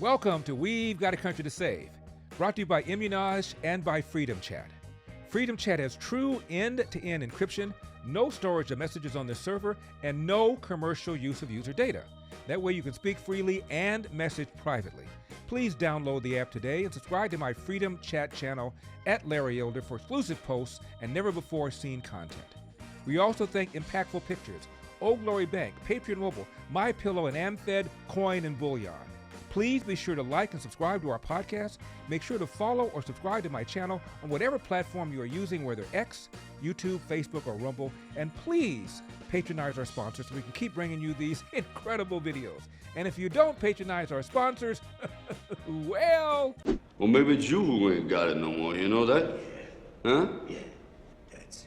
Welcome to We've Got a Country to Save, brought to you by Immun'Âge and by Freedom Chat. Freedom Chat has true end-to-end encryption, no storage of messages on the server, and no commercial use of user data. That way you can speak freely and message privately. Please download the app today and subscribe to my Freedom Chat channel at Larry Elder for exclusive posts and never-before-seen content. We also thank Impactful Pictures, Old Glory Bank, Patriot Mobile, MyPillow, and AmFed Coin and Bullion. Please be sure to like and subscribe to our podcast. Make sure to follow or subscribe to my channel on whatever platform you are using, whether X, YouTube, Facebook, or Rumble. And please patronize our sponsors so we can keep bringing you these incredible videos. And if you don't patronize our sponsors, well, maybe it's you who ain't got it no more, you know that? Huh? Yeah, that's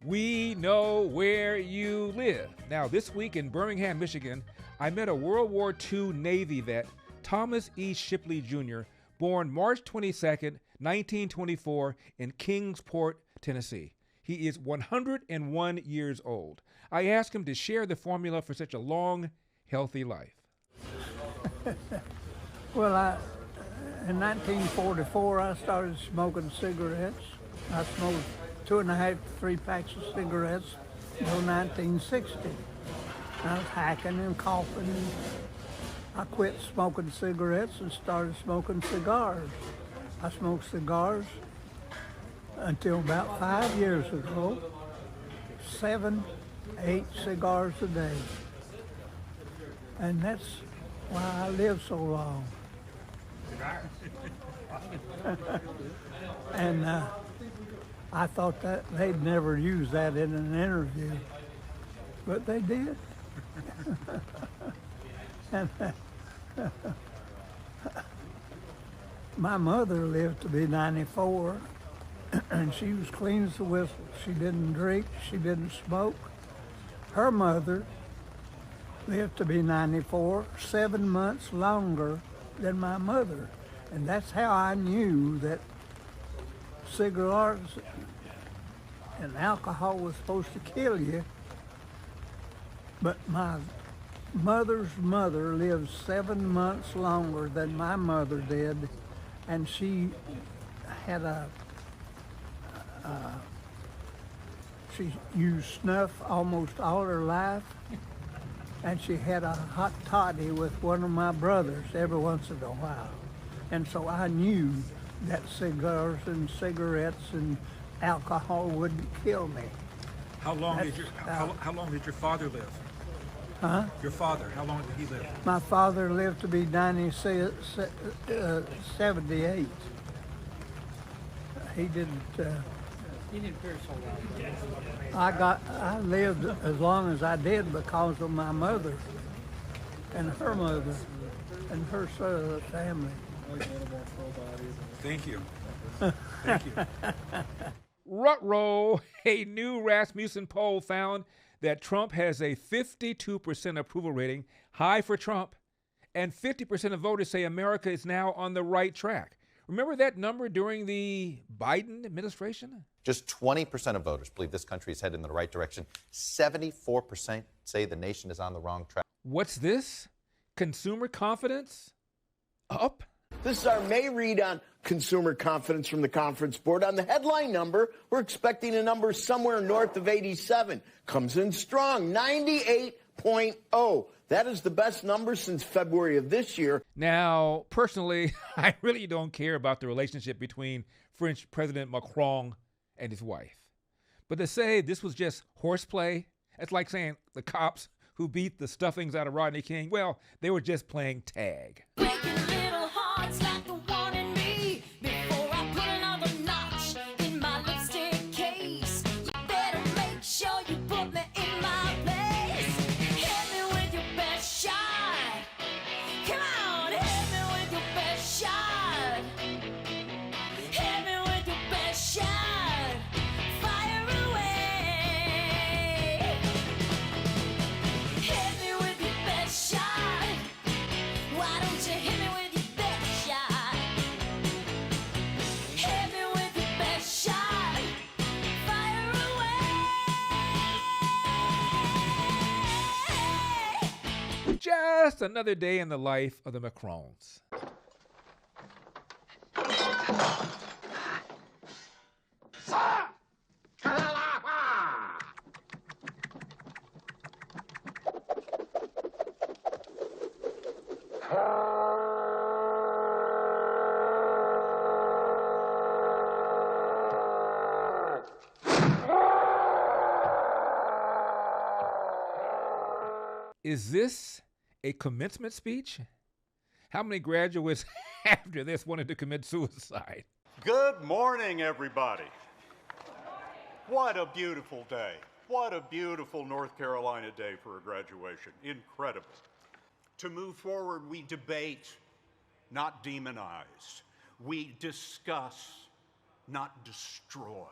we know where you live. Now, this week in Birmingham, Michigan, I met a World War II Navy vet, Thomas E. Shipley Jr., born March 22nd, 1924 in Kingsport, Tennessee. He is 101 years old. I asked him to share the formula for such a long, healthy life. Well, in 1944, I started smoking cigarettes. I smoked 2.5 to 3 packs of cigarettes until 1960. I was hacking and coughing. I quit smoking cigarettes and started smoking cigars. I smoked cigars until about 5 years ago, 7, 8 cigars a day. And that's why I live so long. And I thought that they'd never use that in an interview, but they did. And my mother lived to be 94, and she was clean as a whistle. She didn't drink, she didn't smoke. Her mother lived to be 94, 7 months longer than my mother. And that's how I knew that cigars and alcohol was supposed to kill you. But my mother's mother lived 7 months longer than my mother did, and she had she used snuff almost all her life, and she had a hot toddy with one of my brothers every once in a while. And so I knew that cigars and cigarettes and alcohol wouldn't kill me. How long did your father live? Huh? Your father, how long did he live? My father lived to be 78. He didn't appear so long. I lived as long as I did because of my mother and her mother and her side of the family. Thank you. Thank you. Ruh-roh, a new Rasmussen poll found that Trump has a 52% approval rating, high for Trump, and 50% of voters say America is now on the right track. Remember that number during the Biden administration? Just 20% of voters believe this country is headed in the right direction. 74% say the nation is on the wrong track. What's this? Consumer confidence up? This is our May read on consumer confidence from the Conference Board. On the headline number, we're expecting a number somewhere north of 87. Comes in strong, 98.0. That is the best number since February of this year. Now, personally, I really don't care about the relationship between French President Macron and his wife. But to say this was just horseplay, it's like saying the cops who beat the stuffings out of Rodney King, well, they were just playing tag. Why don't you hit me with your best shot? just another day in the life of the Macrons. Is this a commencement speech? How many graduates after this wanted to commit suicide? Good morning, everybody. What a beautiful day. What a beautiful North Carolina day for a graduation. Incredible. To move forward, we debate, not demonize. We discuss, not destroy.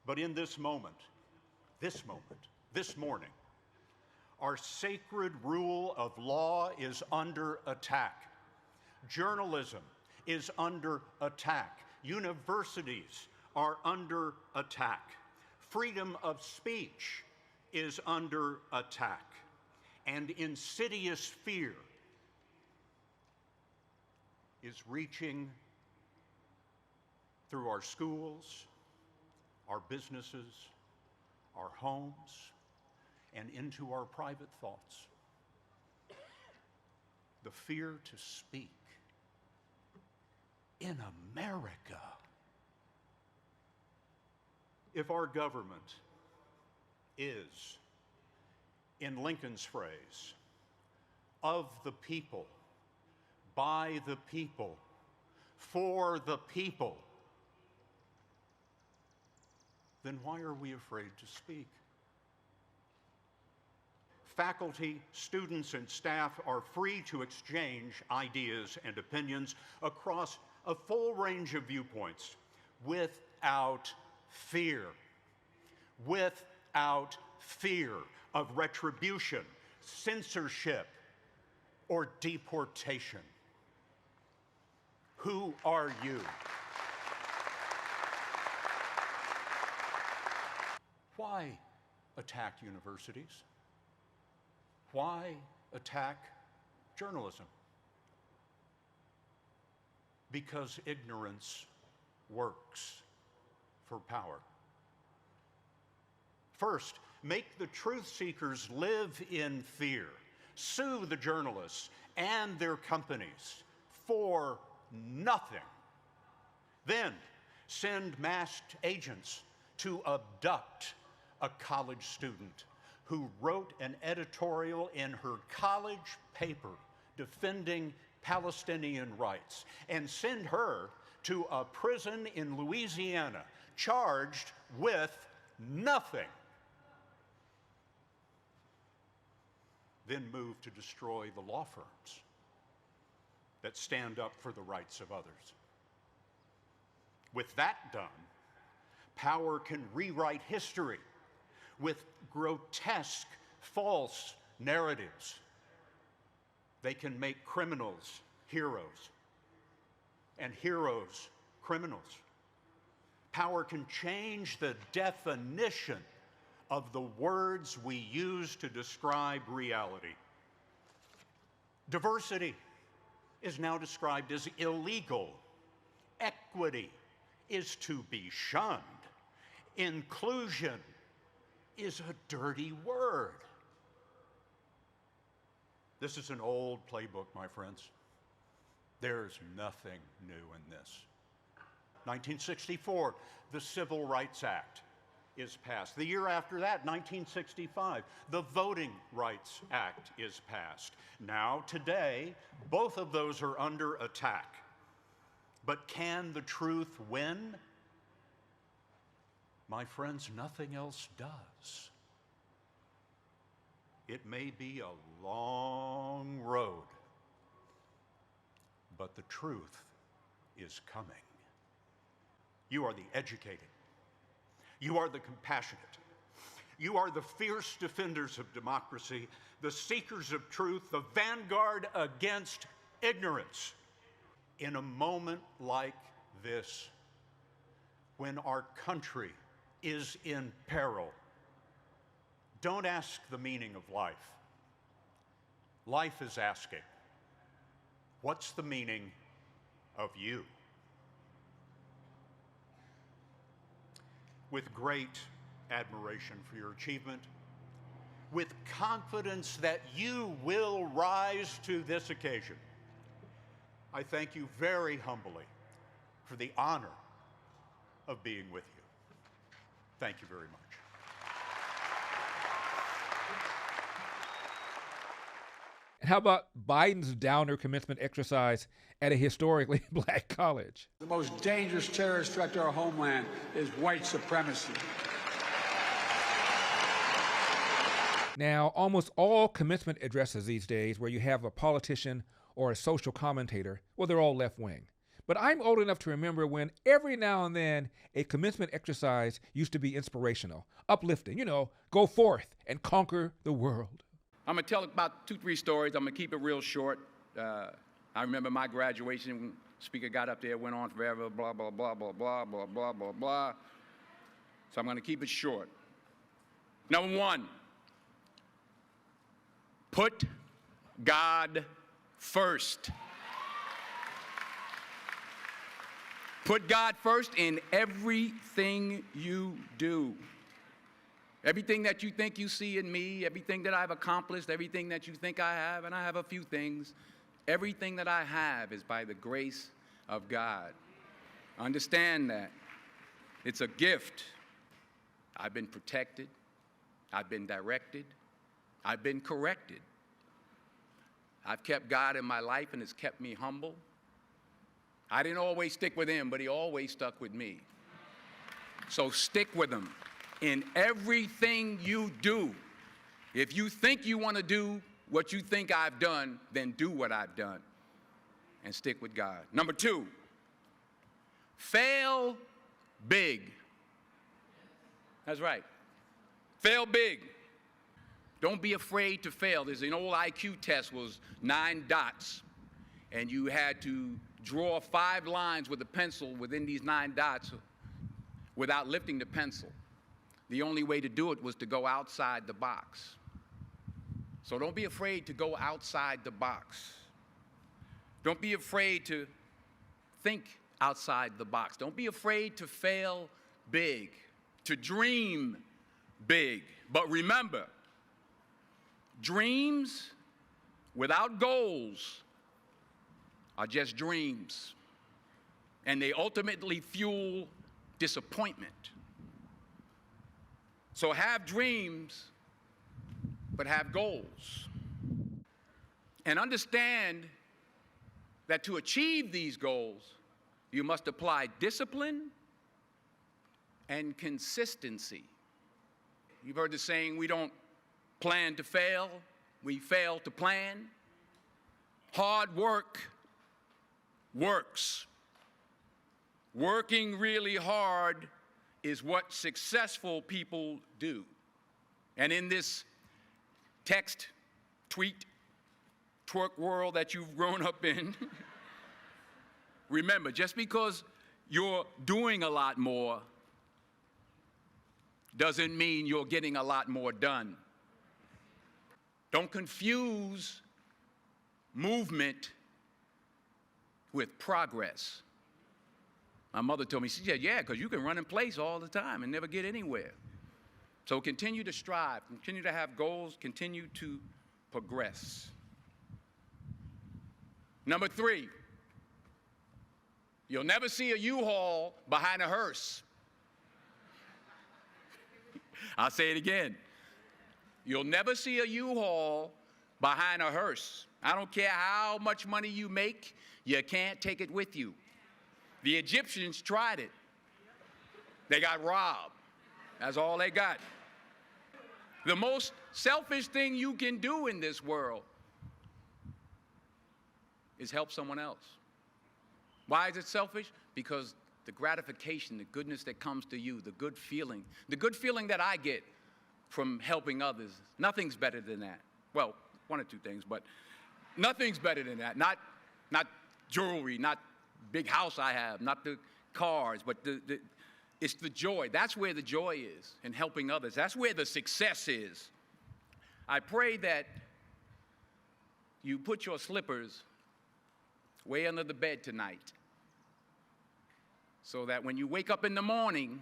But in this moment, this morning, our sacred rule of law is under attack. Journalism is under attack. Universities are under attack. Freedom of speech is under attack. And insidious fear is reaching through our schools, our businesses, our homes, and into our private thoughts. The fear to speak in America. If our government is, in Lincoln's phrase, of the people, by the people, for the people, then why are we afraid to speak? Faculty, students, and staff are free to exchange ideas and opinions across a full range of viewpoints without fear. Without fear of retribution, censorship, or deportation. Who are you? Why attack universities? Why attack journalism? Because ignorance works for power. First, make the truth seekers live in fear. Sue the journalists and their companies for nothing. Then send masked agents to abduct a college student who wrote an editorial in her college paper defending Palestinian rights, and send her to a prison in Louisiana charged with nothing. Then move to destroy the law firms that stand up for the rights of others. With that done, power can rewrite history with grotesque, false narratives. They can make criminals heroes and heroes criminals. Power can change the definition of the words we use to describe reality. Diversity is now described as illegal. Equity is to be shunned. Inclusion is a dirty word. This is an old playbook, my friends. There's nothing new in this. 1964, the Civil Rights Act is passed. The year after that, 1965, the Voting Rights Act is passed. Now, today, both of those are under attack. But can the truth win? My friends, nothing else does. It may be a long road, but the truth is coming. You are the educated. You are the compassionate. You are the fierce defenders of democracy, the seekers of truth, the vanguard against ignorance. In a moment like this, when our country is in peril, don't ask the meaning of life. life is asking, what's the meaning of you? With great admiration for your achievement, with confidence that you will rise to this occasion, I thank you very humbly for the honor of being with you. Thank you very much. And how about Biden's downer commencement exercise at a historically black college? The most dangerous terrorist threat to our homeland is white supremacy. Now, almost all commencement addresses these days where you have a politician or a social commentator, well, they're all left-wing. But I'm old enough to remember when every now and then a commencement exercise used to be inspirational, uplifting, go forth and conquer the world. I'm going to tell about 2-3 stories. I'm going to keep it real short. I remember my graduation, speaker got up there, went on forever, blah, blah, blah, blah, blah, blah, blah, blah, blah. So I'm going to keep it short. Number 1, put God first. Put God first in everything you do. Everything that you think you see in me, everything that I've accomplished, everything that you think I have, and I have a few things, everything that I have is by the grace of God. Understand that. It's a gift. I've been protected. I've been directed. I've been corrected. I've kept God in my life, and it's kept me humble. I didn't always stick with him, but he always stuck with me. So stick with him in everything you do. If you think you want to do what you think I've done, then do what I've done and stick with God. Number 2, fail big. That's right. Fail big. Don't be afraid to fail. There's an old IQ test, was 9 dots, and you had to draw 5 lines with a pencil within these 9 dots without lifting the pencil. The only way to do it was to go outside the box. So don't be afraid to go outside the box. Don't be afraid to think outside the box. Don't be afraid to fail big, to dream big. But remember, dreams without goals are just dreams, and they ultimately fuel disappointment. So have dreams, but have goals. And understand that to achieve these goals, you must apply discipline and consistency. You've heard the saying, we don't plan to fail, we fail to plan. Hard work works. Working really hard is what successful people do. And in this text, tweet, twerk world that you've grown up in, remember, just because you're doing a lot more doesn't mean you're getting a lot more done. Don't confuse movement with progress. My mother told me, she said, yeah, because you can run in place all the time and never get anywhere. So continue to strive, continue to have goals, continue to progress. Number 3, you'll never see a U-Haul behind a hearse. I'll say it again. You'll never see a U-Haul behind a hearse. I don't care how much money you make, you can't take it with you. The Egyptians tried it. They got robbed. That's all they got. The most selfish thing you can do in this world is help someone else. Why is it selfish? Because the gratification, the goodness that comes to you, the good feeling that I get from helping others, nothing's better than that. Well, 1 or 2 things, but nothing's better than that. Not jewelry, not big house I have, not the cars, but it's the joy. That's where the joy is, in helping others. That's where the success is. I pray that you put your slippers way under the bed tonight so that when you wake up in the morning,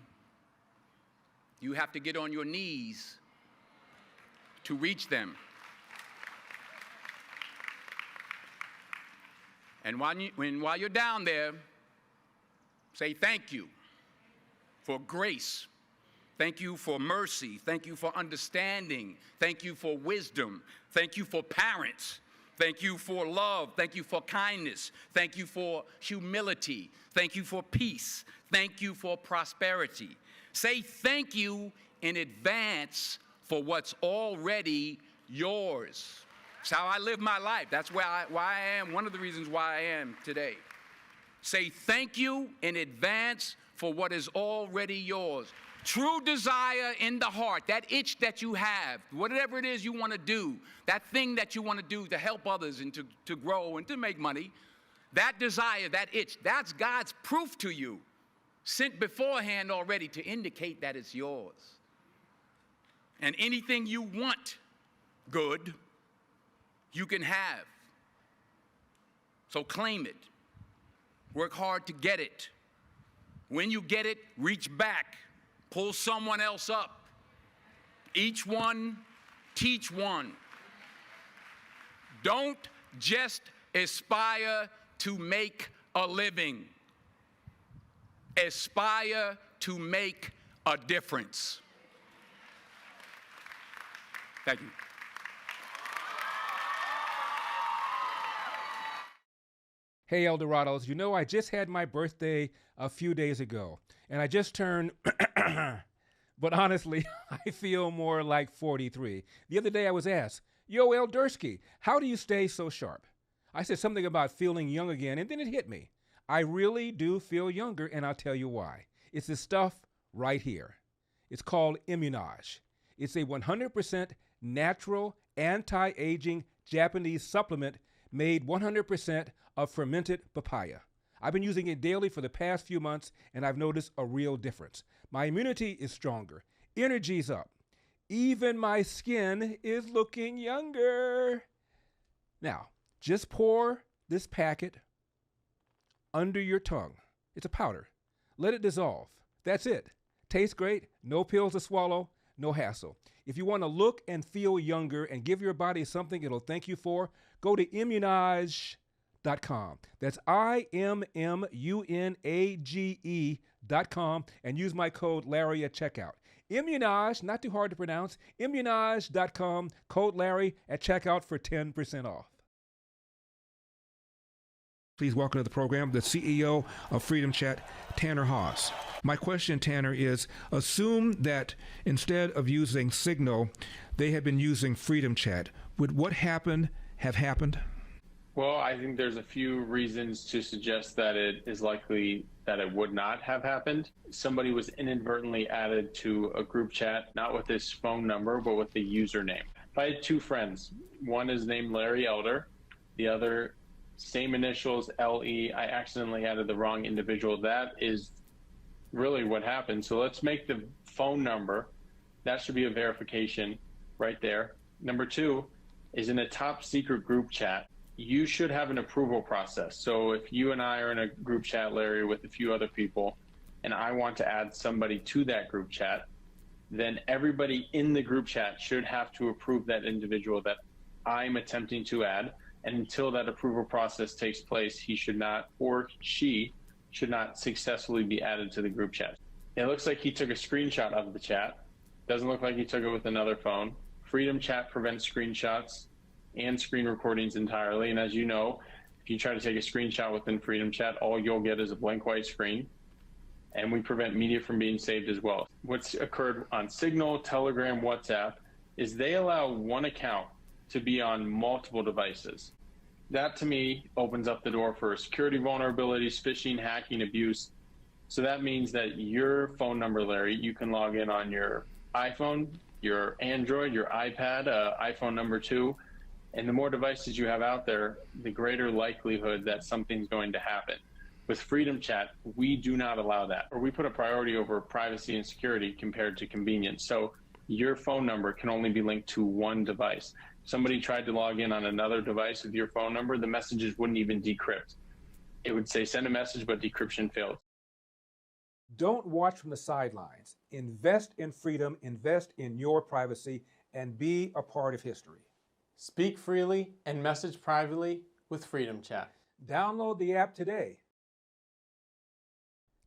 you have to get on your knees to reach them. And while you're down there, say thank you for grace. Thank you for mercy. Thank you for understanding. Thank you for wisdom. Thank you for parents. Thank you for love. Thank you for kindness. Thank you for humility. Thank you for peace. Thank you for prosperity. Say thank you in advance for what's already yours. It's how I live my life. That's why I am, one of the reasons why I am today. Say thank you in advance for what is already yours. True desire in the heart, that itch that you have, whatever it is you want to do, that thing that you want to do to help others and to grow and to make money, that desire, that itch, that's God's proof to you, sent beforehand already to indicate that it's yours. And anything you want good, you can have. So claim it. Work hard to get it. When you get it, reach back. Pull someone else up. Each one, teach one. Don't just aspire to make a living. Aspire to make a difference. Thank you. Hey, Eldorados, you know I just had my birthday a few days ago, and I just turned, but honestly, I feel more like 43. The other day I was asked, yo, Eldersky, how do you stay so sharp? I said something about feeling young again, and then it hit me. I really do feel younger, and I'll tell you why. It's this stuff right here. It's called Immun'Âge. It's a 100% natural, anti-aging Japanese supplement made 100% of fermented papaya. I've been using it daily for the past few months, and I've noticed a real difference. My immunity is stronger, energy's up. Even my skin is looking younger. Now, just pour this packet under your tongue. It's a powder. Let it dissolve. That's it. Tastes great, no pills to swallow, no hassle. If you want to look and feel younger and give your body something it'll thank you for, go to Immun'Âge.com. That's IMMUNAGE.com and use my code Larry at checkout. Immun'Âge, not too hard to pronounce, Immun'Âge.com, code Larry at checkout for 10% off. Please welcome to the program the CEO of Freedom Chat, Tanner Haas. My question, Tanner, is assume that instead of using Signal, they had been using Freedom Chat. Would what happened have happened? Well, I think there's a few reasons to suggest that it is likely that it would not have happened. Somebody was inadvertently added to a group chat, not with this phone number, but with the username. If I had two friends, one is named Larry Elder, the other same initials, LE, I accidentally added the wrong individual. That is really what happened. So let's make the phone number. That should be a verification right there. Number two is in a top secret group chat. You should have an approval process. So if you and I are in a group chat, Larry, with a few other people, and I want to add somebody to that group chat, then everybody in the group chat should have to approve that individual that I'm attempting to add. And until that approval process takes place, he should not, or she should not successfully be added to the group chat. It looks like he took a screenshot of the chat. Doesn't look like he took it with another phone. Freedom Chat prevents screenshots and screen recordings entirely. And as you know, if you try to take a screenshot within Freedom Chat, all you'll get is a blank white screen. And we prevent media from being saved as well. What's occurred on Signal, Telegram, WhatsApp is they allow one account to be on multiple devices. That to me opens up the door for security vulnerabilities, phishing, hacking, abuse. So that means that your phone number, Larry, you can log in on your iPhone, your Android, your iPad, iPhone number 2, and the more devices you have out there, the greater likelihood that something's going to happen. With Freedom Chat, we do not allow that, or we put a priority over privacy and security compared to convenience. So your phone number can only be linked to one device. somebody tried to log in on another device with your phone number, the messages wouldn't even decrypt. It would say send a message, but decryption failed. Don't watch from the sidelines. Invest in freedom, invest in your privacy, and be a part of history. Speak freely and message privately with Freedom Chat. Download the app today.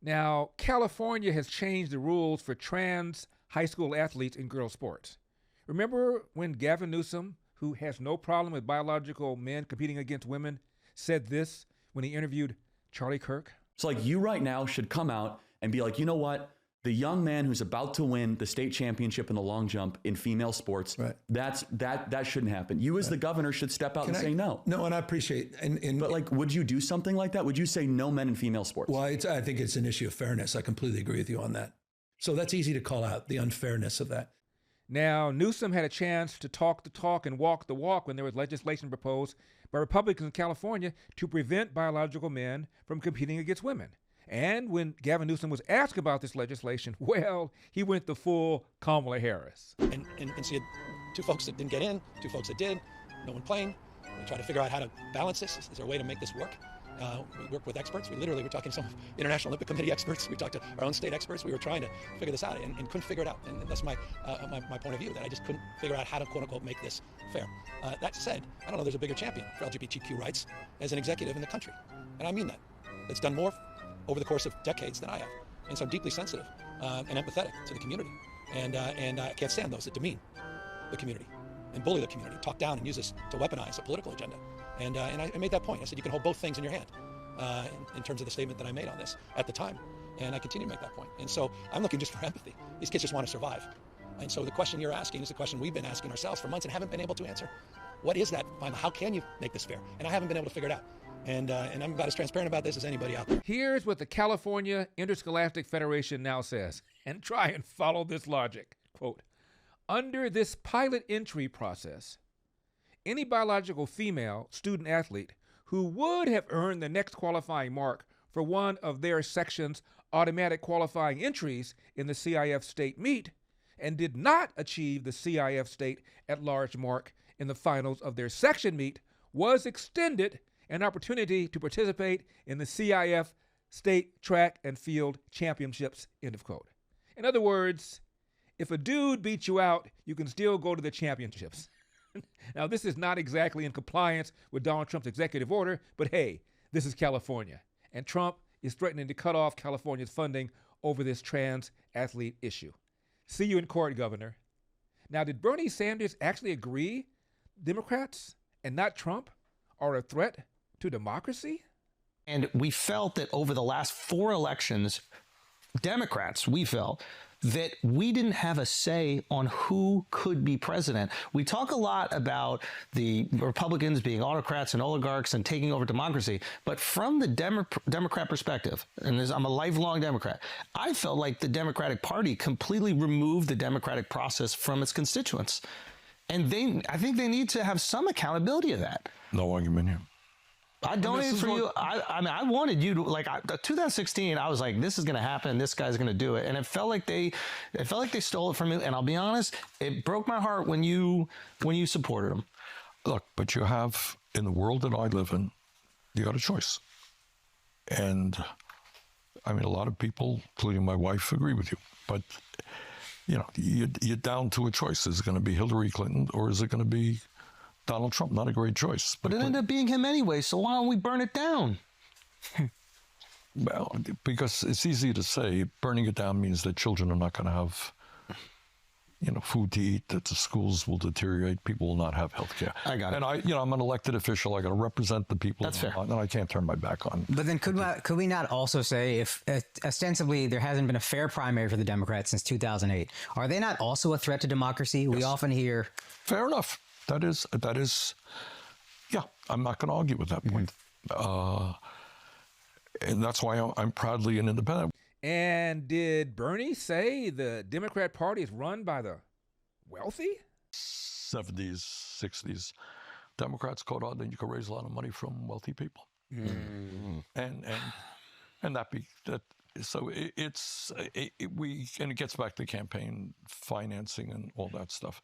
Now, California has changed the rules for trans high school athletes in girls' sports. Remember when Gavin Newsom, who has no problem with biological men competing against women, said this when he interviewed Charlie Kirk? It's like you right now should come out and be like, you know what? The young man who's about to win the state championship in the long jump in female sports, right. that shouldn't happen. You as the governor should step out and say no. No, and I appreciate. But like, would you do something like that? Would you say no men in female sports? Well, I think it's an issue of fairness. I completely agree with you on that. So that's easy to call out, the unfairness of that. Now, Newsom had a chance to talk the talk and walk the walk when there was legislation proposed by Republicans in California to prevent biological men from competing against women. And when Gavin Newsom was asked about this legislation, well, he went the full Kamala Harris. And so you had two folks that didn't get in, two folks that did, no one playing. We tried to figure out how to balance this. Is there a way to make this work? We worked with experts. We literally were talking to some International Olympic Committee experts. We talked to our own state experts. We were trying to figure this out and couldn't figure it out. And that's my point of view, that I just couldn't figure out how to, quote unquote, make this fair. That said, I don't know there's a bigger champion for LGBTQ rights as an executive in the country. And I mean that. It's done more over the course of decades than I have. And so I'm deeply sensitive and empathetic to the community. And I can't stand those that demean the community and bully the community, talk down and use this to weaponize a political agenda. And I made that point. I said, you can hold both things in your hand in terms of the statement that I made on this at the time. And I continue to make that point. And so I'm looking just for empathy. These kids just want to survive. And so the question you're asking is the question we've been asking ourselves for months and haven't been able to answer. What is that? How can you make this fair? And I haven't been able to figure it out. And I'm about as transparent about this as anybody out there. Here's what the California Interscholastic Federation now says, and try and follow this logic. Quote, under this pilot entry process, any biological female student athlete who would have earned the next qualifying mark for one of their section's automatic qualifying entries in the CIF state meet and did not achieve the CIF state at-large mark in the finals of their section meet was extended an opportunity to participate in the CIF state track and field championships, end of quote. In other words, if a dude beats you out, you can still go to the championships. Now, this is not exactly in compliance with Donald Trump's executive order, but hey, this is California, and Trump is threatening to cut off California's funding over this trans athlete issue. See you in court, Governor. Now, did Bernie Sanders actually agree Democrats and not Trump are a threat to democracy? And we felt that over the last 4 elections, Democrats, we felt that we didn't have a say on who could be president. We talk a lot about the Republicans being autocrats and oligarchs and taking over democracy, but from the Democrat perspective, and I'm a lifelong Democrat, I felt like the Democratic Party completely removed the democratic process from its constituents. And I think they need to have some accountability of that. No argument here. I donated for you. I mean, I wanted you to, like, 2016, I was like, this is going to happen. This guy's going to do it. And it felt like they stole it from me. And I'll be honest, it broke my heart when you supported them. Look, but you have, in the world that I live in, you got a choice. And I mean, a lot of people, including my wife, agree with you. But, you know, you're down to a choice. Is it going to be Hillary Clinton or is it going to be Donald Trump? Not a great choice. But it ended up being him anyway, so why don't we burn it down? Well, because it's easy to say burning it down means that children are not going to have, you know, food to eat, that the schools will deteriorate, people will not have health care. I got it. And I'm an elected official. I got to represent the people. That's fair. And I can't turn my back on. But then could we not also say, if ostensibly there hasn't been a fair primary for the Democrats since 2008, are they not also a threat to democracy? Yes. We often hear. Fair enough. That is, yeah, I'm not going to argue with that point. And that's why I'm proudly an independent. And did Bernie say the Democrat Party is run by the wealthy? 70s, 60s, Democrats caught on that you could raise a lot of money from wealthy people. Mm-hmm. And so it gets back to campaign financing and all that stuff.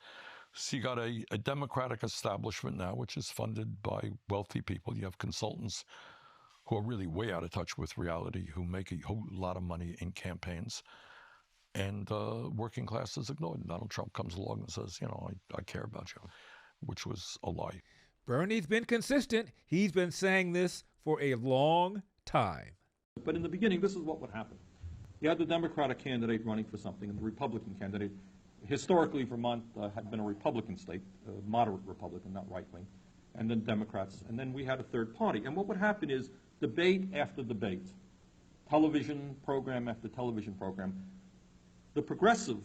So you got a Democratic establishment now, which is funded by wealthy people. You have consultants who are really way out of touch with reality, who make a whole lot of money in campaigns. And working class is ignored. Donald Trump comes along and says, you know, I care about you, which was a lie. Bernie's been consistent. He's been saying this for a long time. But in the beginning, this is what would happen. You had the Democratic candidate running for something, and the Republican candidate. Historically, Vermont had been a Republican state, moderate Republican, not right-wing, and then Democrats. And then we had a third party. And what would happen is debate after debate, television program after television program, the progressive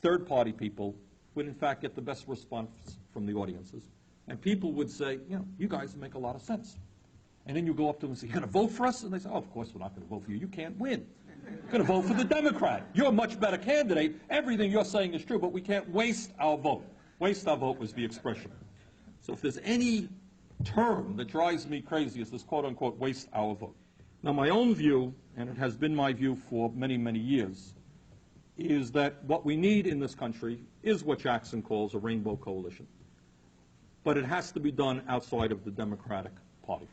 third-party people would, in fact, get the best response from the audiences. And people would say, you know, you guys make a lot of sense. And then you go up to them and say, you're going to vote for us? And they say, oh, of course we're not going to vote for you. You can't win. You're going to vote for the Democrat. You're a much better candidate. Everything you're saying is true, but we can't waste our vote. Waste our vote was the expression. So if there's any term that drives me crazy, it's this quote-unquote waste our vote. Now, my own view, and it has been my view for many, many years, is that what we need in this country is what Jackson calls a rainbow coalition. But it has to be done outside of the Democratic Party.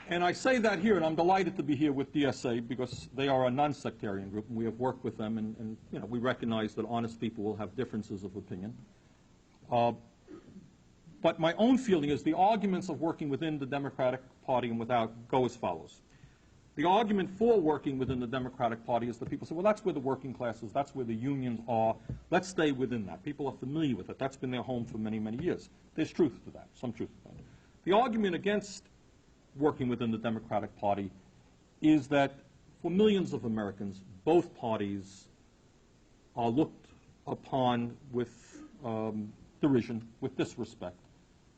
And I say that here, and I'm delighted to be here with DSA because they are a non-sectarian group, and we have worked with them, and you know, we recognize that honest people will have differences of opinion. But my own feeling is the arguments of working within the Democratic Party and without go as follows. The argument for working within the Democratic Party is that people say, well, that's where the working class is, that's where the unions are, let's stay within that. People are familiar with it. That's been their home for many, many years. There's truth to that, some truth to that. The argument against working within the Democratic Party is that for millions of Americans, both parties are looked upon with derision, with disrespect.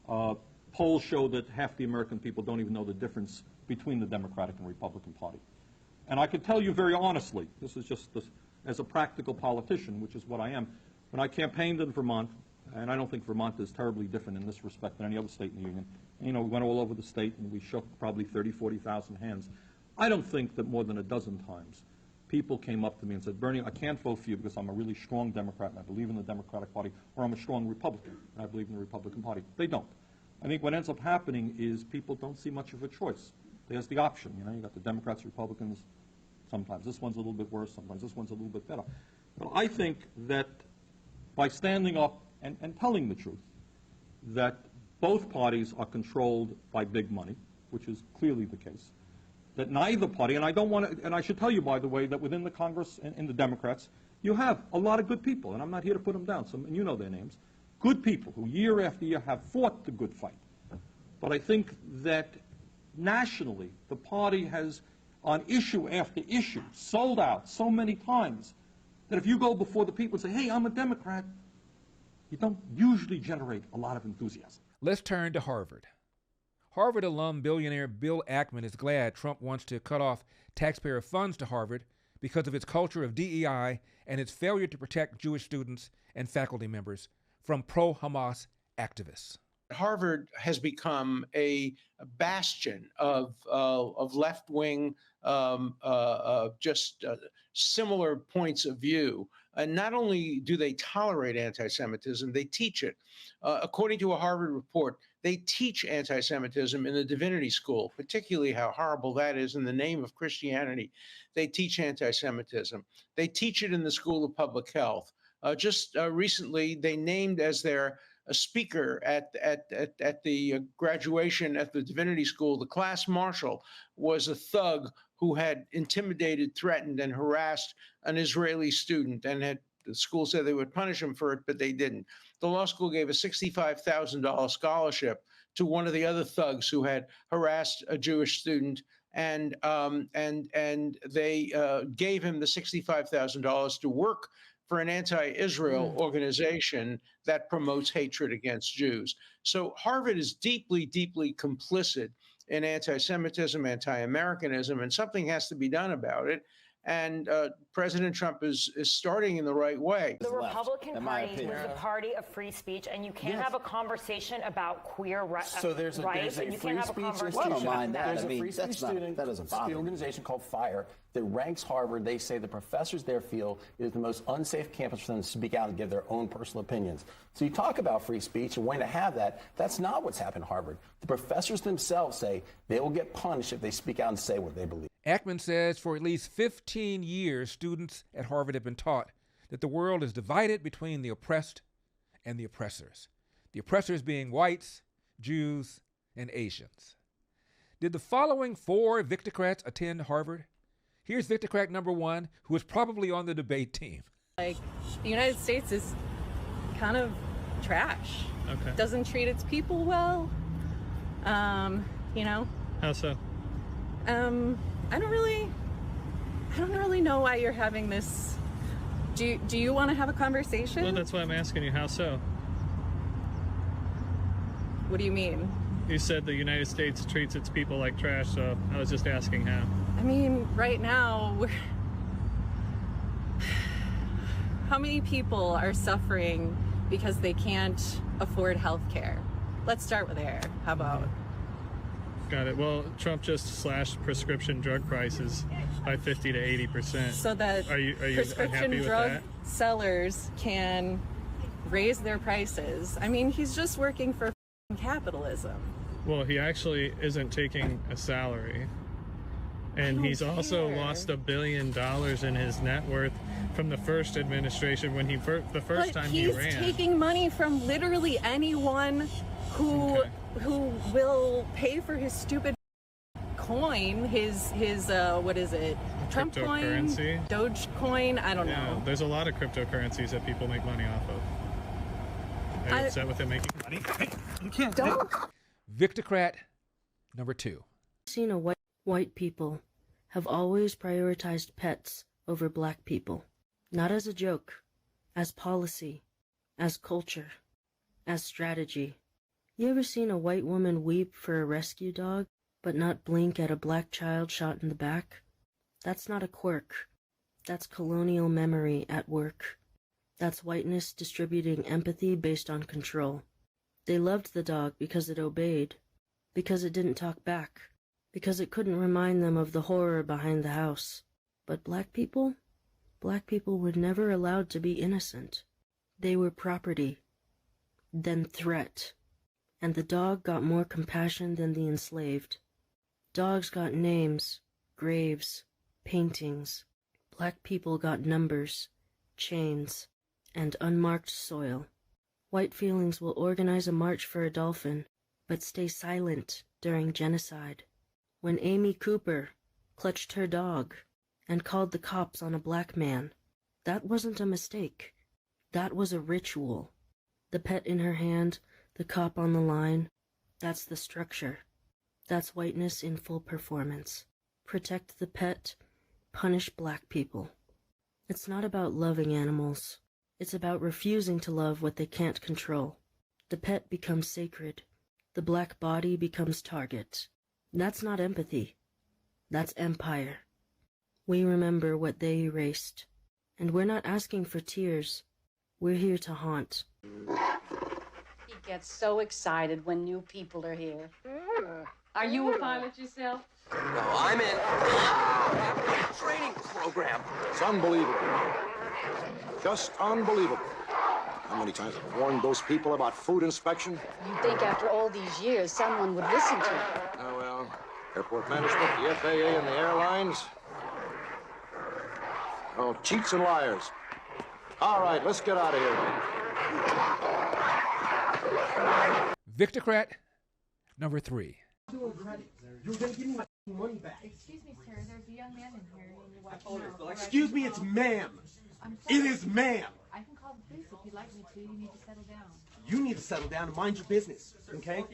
Polls show that half the American people don't even know the difference between the Democratic and Republican Party. And I can tell you very honestly, this is just as a practical politician, which is what I am, when I campaigned in Vermont, and I don't think Vermont is terribly different in this respect than any other state in the Union. You know, we went all over the state and we shook probably 30, 40,000 hands. I don't think that more than a dozen times people came up to me and said, Bernie, I can't vote for you because I'm a really strong Democrat and I believe in the Democratic Party, or I'm a strong Republican and I believe in the Republican Party. They don't. I think what ends up happening is people don't see much of a choice. There's the option, you know, you got the Democrats, Republicans, sometimes this one's a little bit worse, sometimes this one's a little bit better. But I think that by standing up and telling the truth, that both parties are controlled by big money, which is clearly the case, that neither party, and I don't want to, and I should tell you, by the way, that within the Congress and in the Democrats, you have a lot of good people, and I'm not here to put them down, and you know their names, good people who year after year have fought the good fight. But I think that nationally, the party has, on issue after issue, sold out so many times that if you go before the people and say, hey, I'm a Democrat, you don't usually generate a lot of enthusiasm. Let's turn to Harvard. Harvard alum billionaire Bill Ackman is glad Trump wants to cut off taxpayer funds to Harvard because of its culture of DEI and its failure to protect Jewish students and faculty members from pro-Hamas activists. Harvard has become a bastion of left-wing, similar points of view. And not only do they tolerate anti-Semitism, they teach it. According to a Harvard report, they teach anti-Semitism in the divinity school, particularly how horrible that is in the name of Christianity. They teach anti-Semitism. They teach it in the School of Public Health. Recently, they named as their speaker at the graduation at the divinity school, the class marshal was a thug who had intimidated, threatened, and harassed an Israeli student, and the school said they would punish him for it, but they didn't. The law school gave a $65,000 scholarship to one of the other thugs who had harassed a Jewish student, and they gave him the $65,000 to work for an anti-Israel organization that promotes hatred against Jews. So Harvard is deeply, deeply complicit in anti-Semitism, anti-Americanism, and something has to be done about it. And President Trump is starting in the right way. The Republican Party was the party of free speech, and you can't have a conversation about queer rights. So there's a free speech institution. I don't mind that. There's a free speech student organization called FIRE that ranks Harvard. They say the professors there feel it is the most unsafe campus for them to speak out and give their own personal opinions. So you talk about free speech and wanting to have that. That's not what's happened at Harvard. The professors themselves say they will get punished if they speak out and say what they believe. Ackman says for at least 15 years, students at Harvard have been taught that the world is divided between the oppressed and the oppressors. The oppressors being whites, Jews, and Asians. Did the following 4 Victocrats attend Harvard? Here's Victocrat number 1, who is probably on the debate team. Like, the United States is kind of trash. Okay. Doesn't treat its people well. You know. How so? I don't really know why you're having this. Do you want to have a conversation? Well, that's why I'm asking you. How so? What do you mean? You said the United States treats its people like trash, so I was just asking how. I mean, right now, how many people are suffering because they can't afford health care? Let's start with there. How about? Got it. Well, Trump just slashed prescription drug prices by 50 to 80%. So that are you prescription unhappy with drug that? sellers can raise their prices. I mean, he's just working for capitalism. Well, he actually isn't taking a salary. And he's also lost $1 billion in his net worth from the first administration when the first time he ran. He's taking money from literally anyone who will pay for his stupid coin, his what is it? Trump coin, Doge coin, I don't know. There's a lot of cryptocurrencies that people make money off of. Are you upset with him making money? You can't. Victocrat number 2. Seen a white people have always prioritized pets over black people. Not as a joke, as policy, as culture, as strategy. You ever seen a white woman weep for a rescue dog, but not blink at a black child shot in the back? That's not a quirk. That's colonial memory at work. That's whiteness distributing empathy based on control. They loved the dog because it obeyed, because it didn't talk back, because it couldn't remind them of the horror behind the house. But black people were never allowed to be innocent. They were property, then threat. And the dog got more compassion than the enslaved. Dogs got names, graves, paintings. Black people got numbers, chains, and unmarked soil. White feelings will organize a march for a dolphin, but stay silent during genocide. When Amy Cooper clutched her dog and called the cops on a black man, that wasn't a mistake. That was a ritual. The pet in her hand, the cop on the line, that's the structure. That's whiteness in full performance. Protect the pet, punish black people. It's not about loving animals. It's about refusing to love what they can't control. The pet becomes sacred. The black body becomes target. That's not empathy. That's empire. We remember what they erased. And we're not asking for tears. We're here to haunt. He gets so excited when new people are here. Are you a pilot yourself? No, I'm in training program. It's unbelievable. Just unbelievable. How many times I've warned those people about food inspection? You'd think after all these years someone would listen to you. Oh, well, airport management, the FAA, and the airlines. Oh, cheats and liars. All right, let's get out of here. Victocrat number 3. You're going to give me my money back. Excuse me, sir. There's a young man in here. Excuse me, it's ma'am. It is ma'am. I can call the police if you'd like me to. You need to settle down. You need to settle down and mind your business, okay?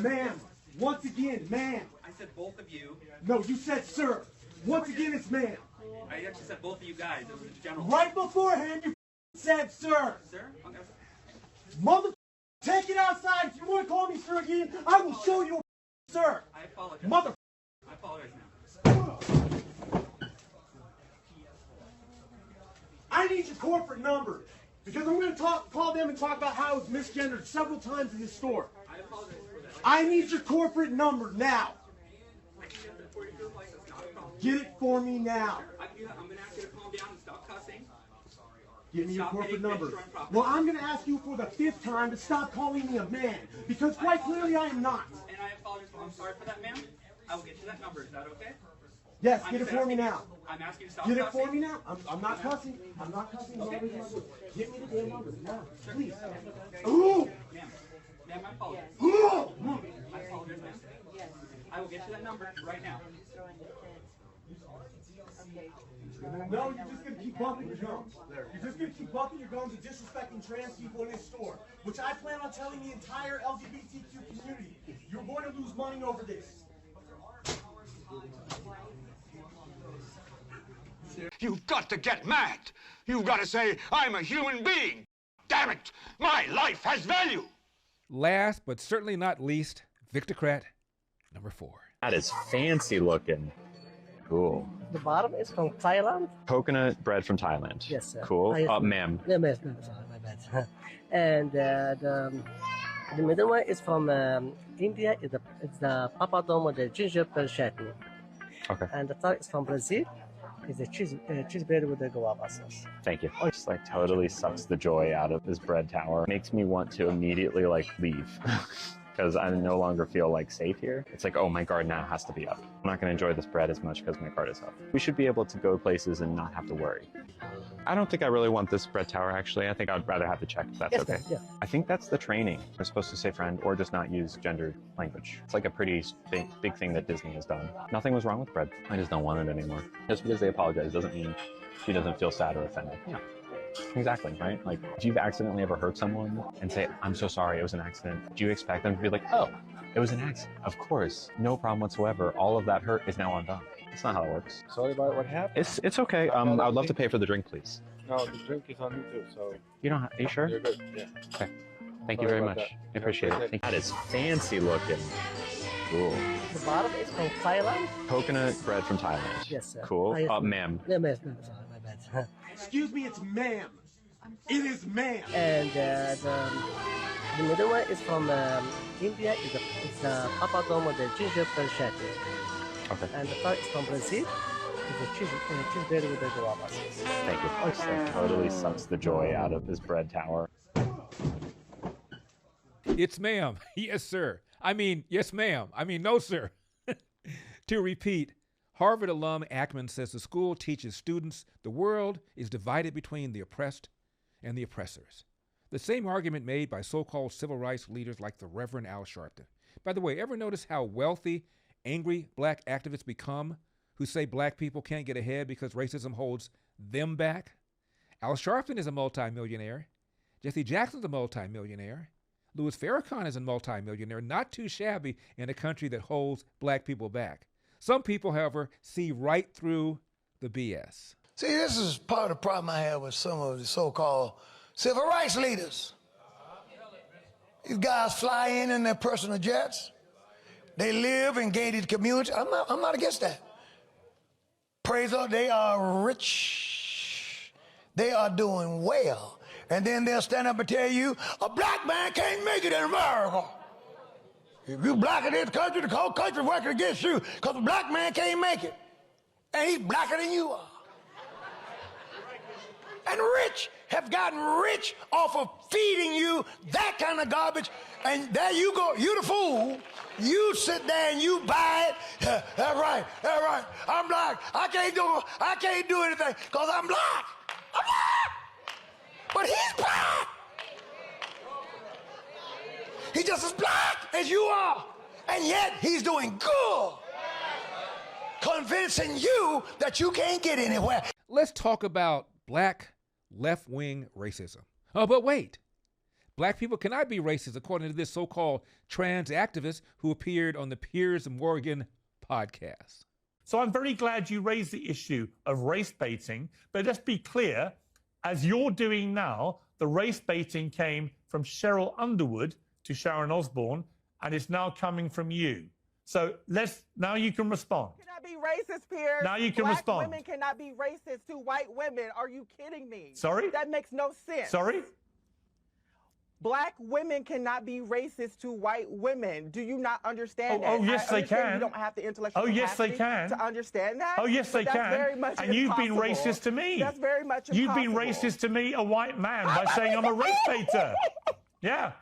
Ma'am, once again, ma'am. I said both of you. No, you said sir. Once again, it's ma'am. I actually said both of you guys. It was general. Right beforehand, you said sir. Sir? Okay. Mother, take it outside. If you want to call me sir again, I will show you, sir. I apologize. Mother. I apologize now. I need your corporate number because I'm going to call them and talk about how it's misgendered several times in this store. I apologize for that. I need your corporate number now. I can get it for you if you like. That's not a problem. Get it for me now. I'm going to ask you to calm down and stop cussing. Give me your corporate number. Well, Well, I'm going to ask you for the 5th time to stop calling me a man because quite clearly I am not. And I apologize. I'm sorry for that, ma'am. I will get you that number. Is that okay? Yes, get it for me now. I'm asking you to stop Get it cussing. for me now. I'm not cussing. I'm not cussing. Okay. Get me the damn number now, please. Ooh! Ma'am, I apologize. Ooh! I apologize, ma'am. I will get you that number right now. No, you're just going to keep bumping your gums. You're just going to keep bumping your gums and disrespecting trans people in this store, which I plan on telling the entire LGBTQ community. You're going to lose money over this. You've got to get mad. You've got to say, I'm a human being. Damn it, my life has value. Last but certainly not least, Victocrat number 4. That is fancy looking. Cool. The bottom is from Thailand. Coconut bread from Thailand. Yes, sir. Cool. Ma'am. No, ma'am. Sorry, my bad. And the middle one is from India. It's the papadom with the gingerbread chutney. Okay. And the third is from Brazil. It's a cheese bread with the guava sauce. Thank you. It just like totally sucks the joy out of this bread tower. Makes me want to immediately like leave. Because I no longer feel like safe here. It's like, oh, my guard now has to be up. I'm not going to enjoy this bread as much because my guard is up. We should be able to go places and not have to worry. I don't think I really want this bread tower, actually. I think I'd rather have the check, if that's Yes, okay. yeah. I think that's the training. We're supposed to say friend or just not use gendered language. It's like a pretty big thing that Disney has done. Nothing was wrong with bread. I just don't want it anymore. Just because they apologize doesn't mean she doesn't feel sad or offended. Yeah. Exactly, right? Like, if you've accidentally ever hurt someone and say, I'm so sorry, it was an accident, do you expect them to be like, oh, it was an accident? Of course, no problem whatsoever. All of that hurt is now undone. That's not how it works. Sorry about what happened. It's okay. I would love to pay for the drink, please. No, the drink is on YouTube, so. You don't have, are you sure? You're good, yeah. Okay. Thank Sorry you very about much. that. I appreciate it. That is fancy looking. Cool. The bottom is from Thailand. Coconut bread from Thailand. Yes, sir. Cool. Ma'am. No, ma'am. Sorry, my bad. Excuse me, it's ma'am. It is ma'am. And the middle one is from India. It's a papadom with the gingerbread chutney. Okay. And the third is from Brazil. It's a cheese bread with the guava sauce. Thank you. It just like totally sucks the joy out of this bread tower. It's ma'am. Yes, sir. I mean, yes, ma'am. I mean, no, sir. To repeat, Harvard alum Ackman says the school teaches students the world is divided between the oppressed and the oppressors. The same argument made by so-called civil rights leaders like the Reverend Al Sharpton. By the way, ever notice how wealthy, angry black activists become who say black people can't get ahead because racism holds them back? Al Sharpton is a multimillionaire. Jesse Jackson's a multimillionaire. Louis Farrakhan is a multimillionaire, not too shabby in a country that holds black people back. Some people, however, see right through the BS. See, this is part of the problem I have with some of the so-called civil rights leaders. These guys fly in their personal jets. They live in gated communities. I'm not against that. Praise God, they are rich. They are doing well. And then they'll stand up and tell you, a black man can't make it in America. If you black in this country, the whole country working against you because a black man can't make it. And he's blacker than you are. And rich have gotten rich off of feeding you that kind of garbage. And there you go, you the fool. You sit there and you buy it. That's right, that's right. I'm black. I can't do anything because I'm black. I'm black. But he's black. He's just as black as you are. And yet he's doing good. Convincing you that you can't get anywhere. Let's talk about black left-wing racism. Oh, but wait. Black people cannot be racist, according to this so-called trans activist who appeared on the Piers Morgan podcast. So I'm very glad you raised the issue of race baiting, but let's be clear, as you're doing now, the race baiting came from Cheryl Underwood to Sharon Osbourne, and it's now coming from you. So now you can respond. Cannot be racist, Pierce. Now you can Black respond. women cannot be racist to white women. Are you kidding me? Sorry? That makes no sense. Sorry? Black women cannot be racist to white women. Do you not understand that? Oh, yes, they can. You don't have the intellectual Oh, yes, they capacity can. to understand that. Oh, yes, they But that's can. Very much and you've been impossible. racist to me. That's very much impossible. You've been racist to me, a white man, by saying I'm a race baiter. Yeah.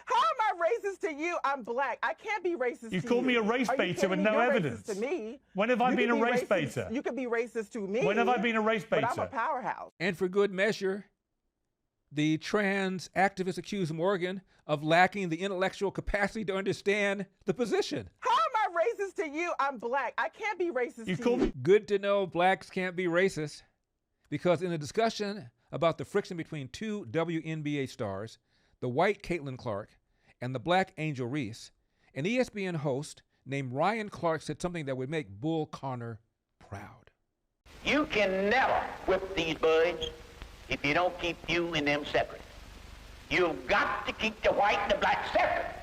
How am I racist to you? I'm black. I can't be racist You to called you. me a race Are you baiter kidding with me? no You're evidence. Racist to me. When have I You been can a be race racist- baiter? You could be racist to me. When have I been a race But I'm baiter? a powerhouse. And for good measure, the trans activists accuse Morgan of lacking the intellectual capacity to understand the position. How am I racist to you? I'm black. I can't be racist to you. Good to know blacks can't be racist, because in a discussion about the friction between two WNBA stars, the white Caitlin Clark and the black Angel Reese, an ESPN host named Ryan Clark said something that would make Bull Connor proud. You can never whip these birds if you don't keep you and them separate. You've got to keep the white and the black separate.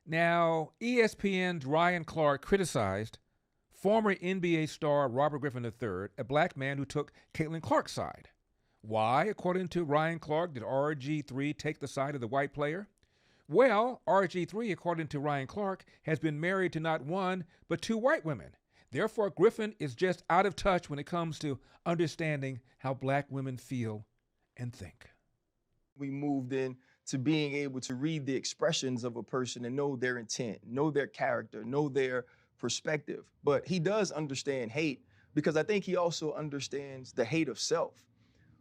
Now, ESPN's Ryan Clark criticized former NBA star Robert Griffin III, a black man who took Caitlin Clark's side. Why, according to Ryan Clark, did RG3 take the side of the white player? Well, RG3, according to Ryan Clark, has been married to not one, but two white women. Therefore, Griffin is just out of touch when it comes to understanding how black women feel and think. We moved in to being able to read the expressions of a person and know their intent, know their character, know their perspective. But he does understand hate, because I think he also understands the hate of self.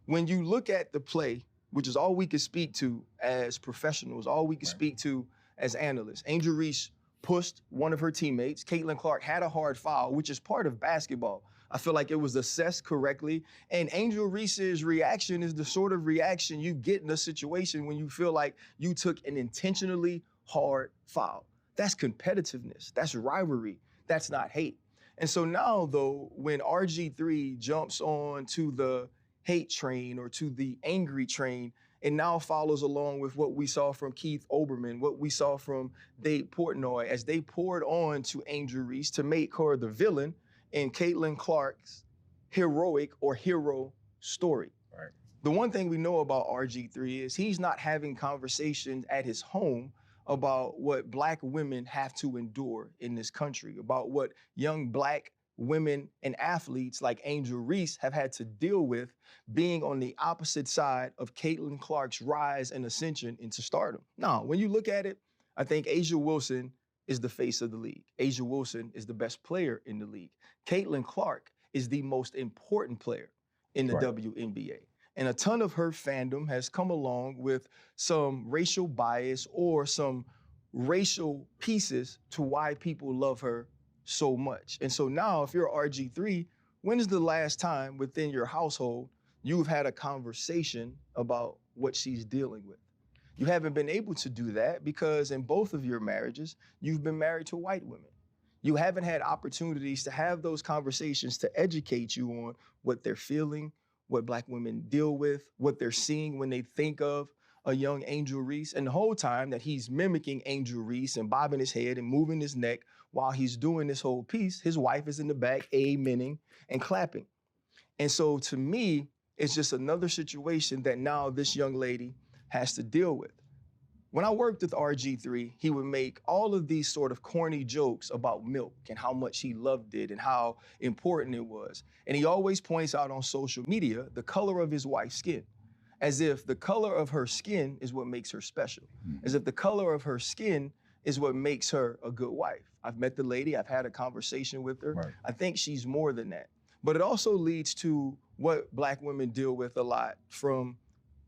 When you look at the play, which is all we can speak to as professionals, all we can speak to as analysts, Angel Reese pushed one of her teammates. Caitlin Clark had a hard foul, which is part of basketball. I feel like it was assessed correctly. And Angel Reese's reaction is the sort of reaction you get in a situation when you feel like you took an intentionally hard foul. That's competitiveness. That's rivalry. That's not hate. And so now, though, when RG3 jumps on to the hate train or to the angry train, and now follows along with what we saw from Keith Olbermann, what we saw from Dave Portnoy, as they poured on to Angel Reese to make her the villain in Caitlin Clark's heroic or hero story. Right. The one thing we know about RG3 is he's not having conversations at his home about what black women have to endure in this country, about what young black women and athletes like Angel Reese have had to deal with being on the opposite side of Caitlin Clark's rise and ascension into stardom. Now, when you look at it, I think A'ja Wilson is the face of the league. A'ja Wilson is the best player in the league. Caitlin Clark is the most important player in the WNBA. And a ton of her fandom has come along with some racial bias or some racial pieces to why people love her so much. And so now, if you're RG3, when is the last time within your household you've had a conversation about what she's dealing with? You haven't been able to do that because in both of your marriages, you've been married to white women. You haven't had opportunities to have those conversations to educate you on what they're feeling, what black women deal with, what they're seeing when they think of a young Angel Reese. And the whole time that he's mimicking Angel Reese and bobbing his head and moving his neck while he's doing this whole piece, his wife is in the back amening and clapping. And so to me, it's just another situation that now this young lady has to deal with. When I worked with RG3, he would make all of these sort of corny jokes about milk and how much he loved it and how important it was. And he always points out on social media the color of his wife's skin, as if the color of her skin is what makes her special, as if the color of her skin is what makes her a good wife. I've met the lady, I've had a conversation with her. Right. I think she's more than that. But it also leads to what black women deal with a lot from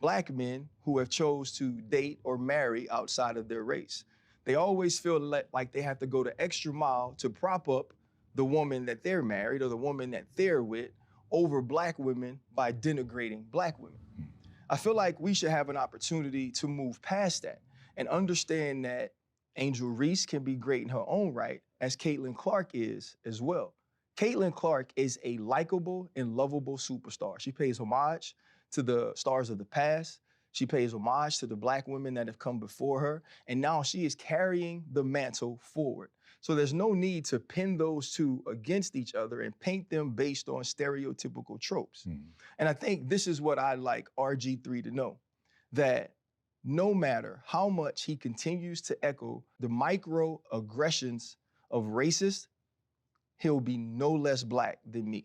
black men who have chose to date or marry outside of their race. They always feel like they have to go the extra mile to prop up the woman that they're married or the woman that they're with over black women by denigrating black women. I feel like we should have an opportunity to move past that and understand that Angel Reese can be great in her own right, as Caitlin Clark is as well. Caitlin Clark is a likable and lovable superstar. She pays homage to the stars of the past. She pays homage to the Black women that have come before her, and now she is carrying the mantle forward. So there's no need to pin those two against each other and paint them based on stereotypical tropes. And I think this is what I'd like RG3 to know, that no matter how much he continues to echo the microaggressions of racists, he'll be no less Black than me.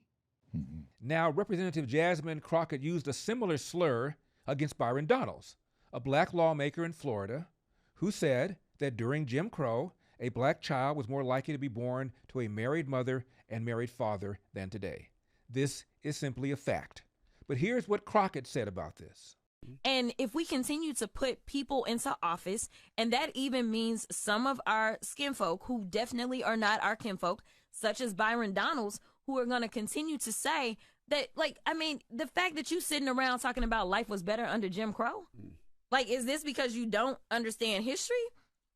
Now, Representative Jasmine Crockett used a similar slur against Byron Donalds, a Black lawmaker in Florida, who said that during Jim Crow, a Black child was more likely to be born to a married mother and married father than today. This is simply a fact. But here's what Crockett said about this. And if we continue to put people into office, and that even means some of our skinfolk who definitely are not our kinfolk, such as Byron Donalds, who are going to continue to say that, like, I mean, the fact that you sitting around talking about life was better under Jim Crow, like, is this because you don't understand history?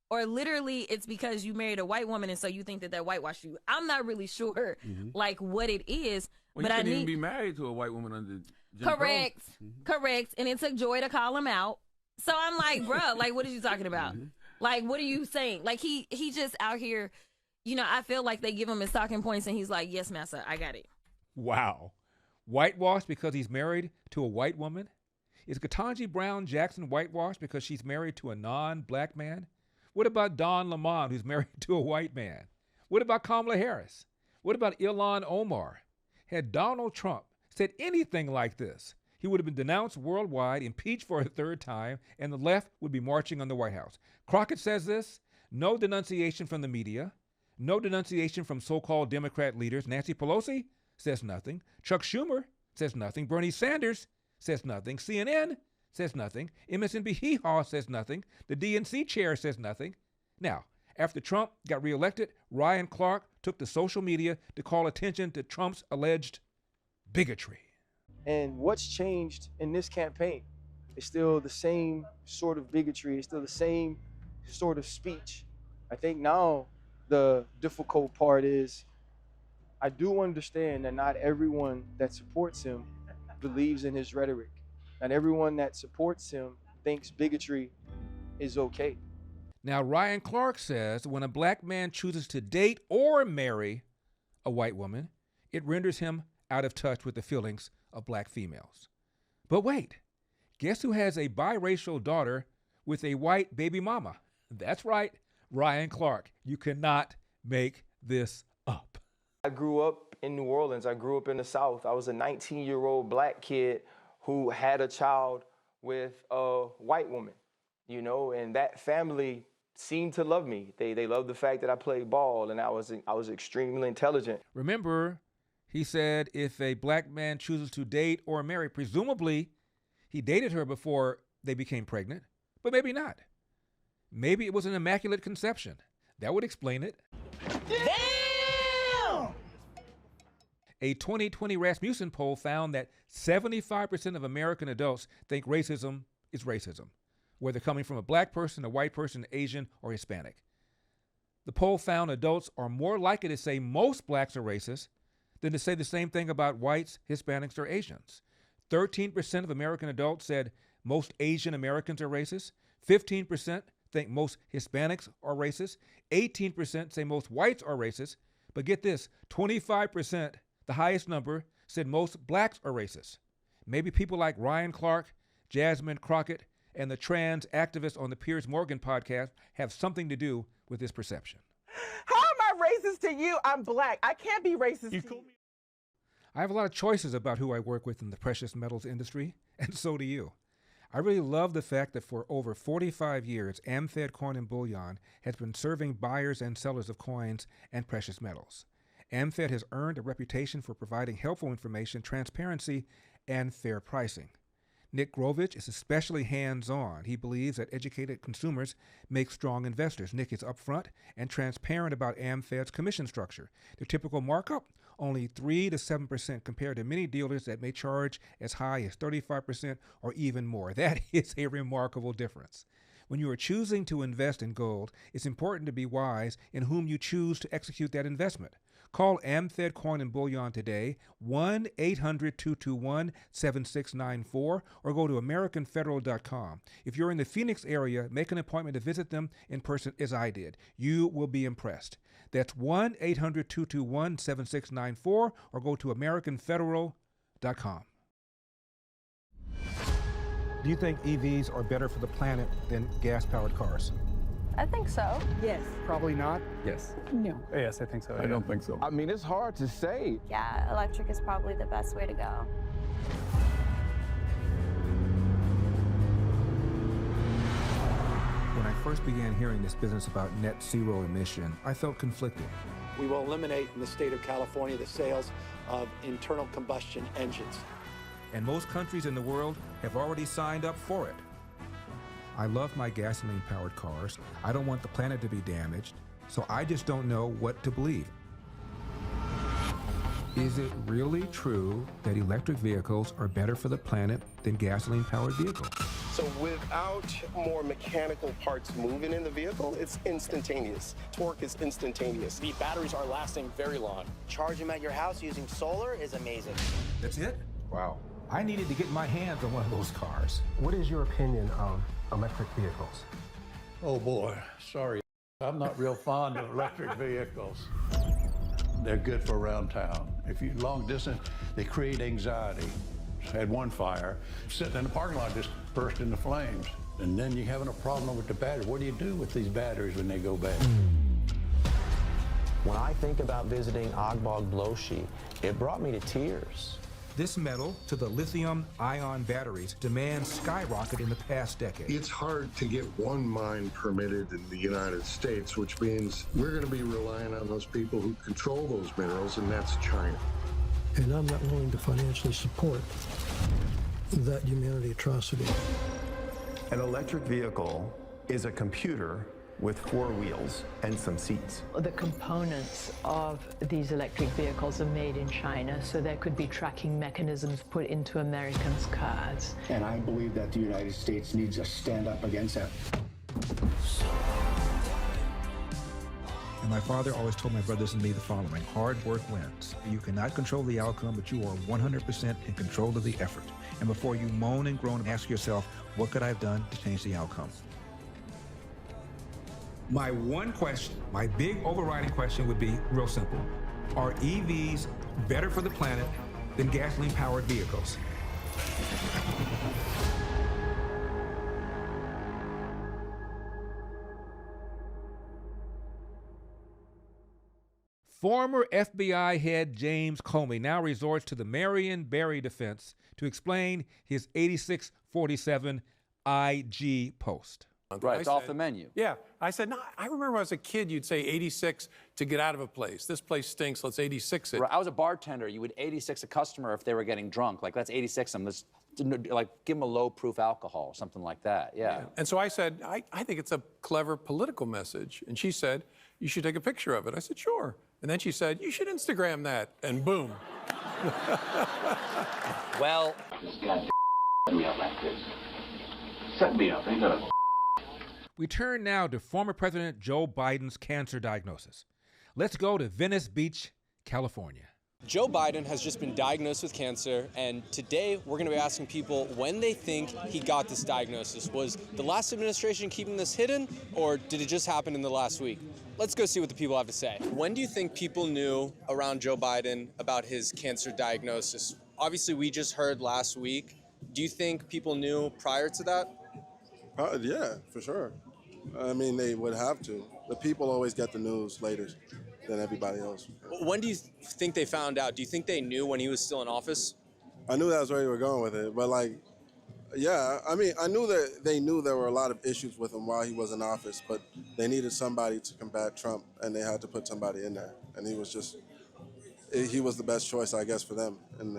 Or literally it's because you married a white woman and so you think that that whitewashed you? I'm not really sure, like, what it is. Well, but you I couldn't need even be married to a white woman under Jim correct, correct. And it took Joy to call him out. So I'm like, bruh, like, what are you talking about? Like, what are you saying? Like, he just out here, you know, I feel like they give him his talking points and he's like, yes, massa, I got it. Wow. Whitewashed because he's married to a white woman? Is Ketanji Brown Jackson whitewashed because she's married to a non-Black man? What about Don Lemon, who's married to a white man? What about Kamala Harris? What about Ilhan Omar? Had Donald Trump said anything like this, he would have been denounced worldwide, impeached for a third time, and the left would be marching on the White House. Crockett says this, no denunciation from the media, no denunciation from so-called Democrat leaders. Nancy Pelosi says nothing. Chuck Schumer says nothing. Bernie Sanders says nothing. CNN says nothing. MSNBC Hee-Haw says nothing. The DNC chair says nothing. Now, after Trump got reelected, Ryan Clark took to social media to call attention to Trump's alleged bigotry. And what's changed in this campaign? It's still the same sort of bigotry. It's still the same sort of speech. I think now the difficult part is I do understand that not everyone that supports him believes in his rhetoric. Not everyone that supports him thinks bigotry is okay. Now, Ryan Clark says when a Black man chooses to date or marry a white woman, it renders him out of touch with the feelings of Black females. But wait, guess who has a biracial daughter with a white baby mama? That's right, Ryan Clark. You cannot make this up. I grew up in New Orleans. I grew up in the South. I was a 19-year-old Black kid who had a child with a white woman, you know, and that family seemed to love me. They loved the fact that I played ball and I was extremely intelligent. Remember, he said if a Black man chooses to date or marry, presumably he dated her before they became pregnant, but maybe not. Maybe it was an immaculate conception. That would explain it. Damn! A 2020 Rasmussen poll found that 75% of American adults think racism is racism, whether coming from a Black person, a white person, Asian, or Hispanic. The poll found adults are more likely to say most Blacks are racist than to say the same thing about whites, Hispanics, or Asians. 13% of American adults said most Asian Americans are racist. 15% think most Hispanics are racist. 18% say most whites are racist. But get this, 25%, the highest number, said most Blacks are racist. Maybe people like Ryan Clark, Jasmine Crockett, and the trans activists on the Piers Morgan podcast have something to do with this perception. How am I racist to you? I'm Black. I can't be racist to you. I have a lot of choices about who I work with in the precious metals industry, and so do you. I really love the fact that for over 45 years, AmFed Coin and Bullion has been serving buyers and sellers of coins and precious metals. AmFed has earned a reputation for providing helpful information, transparency, and fair pricing. Nick Grovich is especially hands-on. He believes that educated consumers make strong investors. Nick is upfront and transparent about AmFed's commission structure. Their typical markup, only 3 to 7% compared to many dealers that may charge as high as 35% or even more. That is a remarkable difference. When you are choosing to invest in gold, it's important to be wise in whom you choose to execute that investment. Call Amfed Coin and Bullion today, 1-800-221-7694, or go to AmericanFederal.com. If you're in the Phoenix area, make an appointment to visit them in person as I did. You will be impressed. That's 1-800-221-7694, or go to AmericanFederal.com. Do you think EVs are better for the planet than gas-powered cars? I think so. Yes. Probably not. Yes. No. Yes, I think so. I don't think so. I mean, it's hard to say. Yeah, electric is probably the best way to go. When I first began hearing this business about net zero emission, I felt conflicted. We will eliminate in the state of California the sales of internal combustion engines. And most countries in the world have already signed up for it. I love my gasoline-powered cars. I don't want the planet to be damaged, so I just don't know what to believe. Is it really true that electric vehicles are better for the planet than gasoline-powered vehicles? So without more mechanical parts moving in the vehicle, it's instantaneous. Torque is instantaneous. The batteries are lasting very long. Charge them at your house using solar is amazing. That's it? Wow. I needed to get my hands on one of those cars. What is your opinion of electric vehicles? Oh boy, sorry. I'm not real fond of electric vehicles. They're good for around town. If you long distance, they create anxiety. Had one fire, sitting in the parking lot just burst into flames. And then you're having a problem with the battery. What do you do with these batteries when they go bad? When I think about visiting Ogbog Bloshi, it brought me to tears. This metal to the lithium-ion batteries demand skyrocketed in the past decade. It's hard to get one mine permitted in the United States, which means we're going to be relying on those people who control those minerals, and that's China. And I'm not willing to financially support that humanity atrocity. An electric vehicle is a computer with 4 wheels and some seats. The components of these electric vehicles are made in China, so there could be tracking mechanisms put into Americans' cars. And I believe that the United States needs to stand up against that. And my father always told my brothers and me the following: hard work wins. You cannot control the outcome, but you are 100% in control of the effort. And before you moan and groan, ask yourself, what could I have done to change the outcome? My one question, my big overriding question would be real simple. Are EVs better for the planet than gasoline-powered vehicles? Former FBI head James Comey now resorts to the Marion Barry defense to explain his 8647 IG post. Right, it's off the menu. Yeah, I said, no, I remember when I was a kid, you'd say 86 to get out of a place. This place stinks, let's 86 it. Right, I was a bartender. You would 86 a customer if they were getting drunk. Like, let's 86 them. Let's, like, give them a low-proof alcohol, something like that, yeah. And so I said, I think it's a clever political message. And she said, you should take a picture of it. I said, sure. And then she said, you should Instagram that. And boom. Well, this guy set me up like this. Set me up. Ain't gonna. We turn now to former President Joe Biden's cancer diagnosis. Let's go to Venice Beach, California. Joe Biden has just been diagnosed with cancer, and today we're going to be asking people when they think he got this diagnosis. Was the last administration keeping this hidden, or did it just happen in the last week? Let's go see what the people have to say. When do you think people knew around Joe Biden about his cancer diagnosis? Obviously, we just heard last week. Do you think people knew prior to that? Yeah, for sure. I mean, they would have to. The people always get the news later than everybody else. When do you think they found out? Do you think they knew when he was still in office? I knew that's where you were going with it, but like, yeah, I mean, I knew that they knew there were a lot of issues with him while he was in office, but they needed somebody to combat Trump, and they had to put somebody in there, and he was the best choice, I guess, for them. And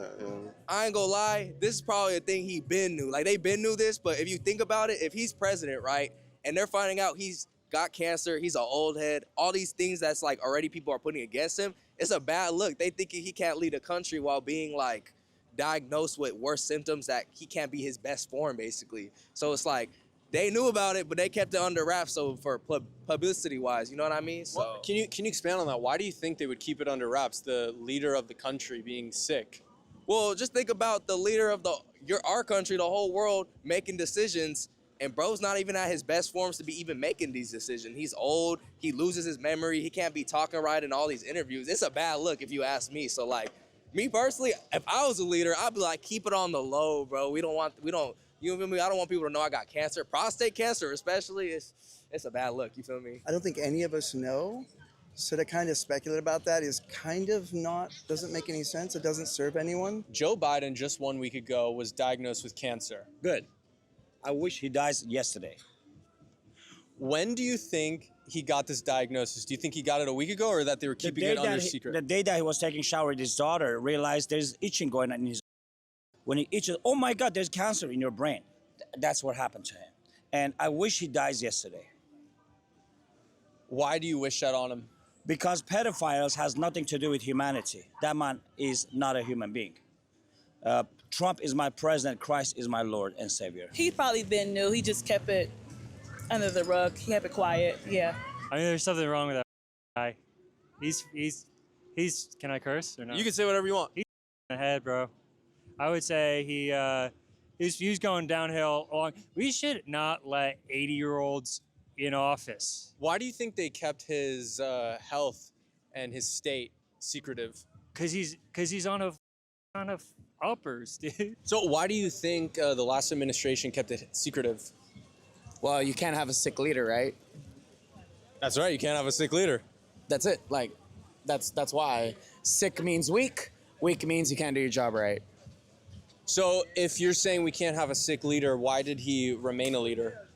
I ain't gonna lie, this is probably a thing he been knew. Like, they been knew this, but if you think about it, if he's president, right, and they're finding out he's got cancer, he's an old head, all these things that's like already people are putting against him, it's a bad look. They think he can't lead a country while being like diagnosed with worse symptoms that he can't be his best form, basically. So it's like, they knew about it, but they kept it under wraps. So for publicity-wise, you know what I mean? So Well, can you expand on that? Why do you think they would keep it under wraps? The leader of the country being sick. Well, just think about the leader of our country, the whole world, making decisions, and bro's not even at his best forms to be even making these decisions. He's old, he loses his memory, he can't be talking right in all these interviews. It's a bad look if you ask me. So like, me personally, if I was a leader, I'd be like, keep it on the low, bro. You feel me? I don't want people to know I got cancer, prostate cancer especially. It's a bad look, you feel me? I don't think any of us know. So to kind of speculate about that is kind of doesn't make any sense. It doesn't serve anyone. Joe Biden just 1 week ago was diagnosed with cancer. Good. I wish he dies yesterday. When do you think he got this diagnosis? Do you think he got it a week ago or that they were keeping it under secret? The day that he was taking a shower with his daughter, realized there's itching going on in his. When he itches, oh my God, there's cancer in your brain. That's what happened to him. And I wish he dies yesterday. Why do you wish that on him? Because pedophiles has nothing to do with humanity. That man is not a human being. Trump is my president. Christ is my Lord and Savior. He probably been new. He just kept it under the rug. He kept it quiet. Yeah. I mean, there's something wrong with that guy. He's. Can I curse or not? You can say whatever you want. He's in the head, bro. I would say he's going downhill. We should not let 80-year-olds in office. Why do you think they kept his health and his state secretive? Because he's on a uppers, dude. So why do you think the last administration kept it secretive? Well, you can't have a sick leader, right? That's right, you can't have a sick leader. That's it. Like, that's why. Sick means weak. Weak means you can't do your job right. So if you're saying we can't have a sick leader, why did he remain a leader?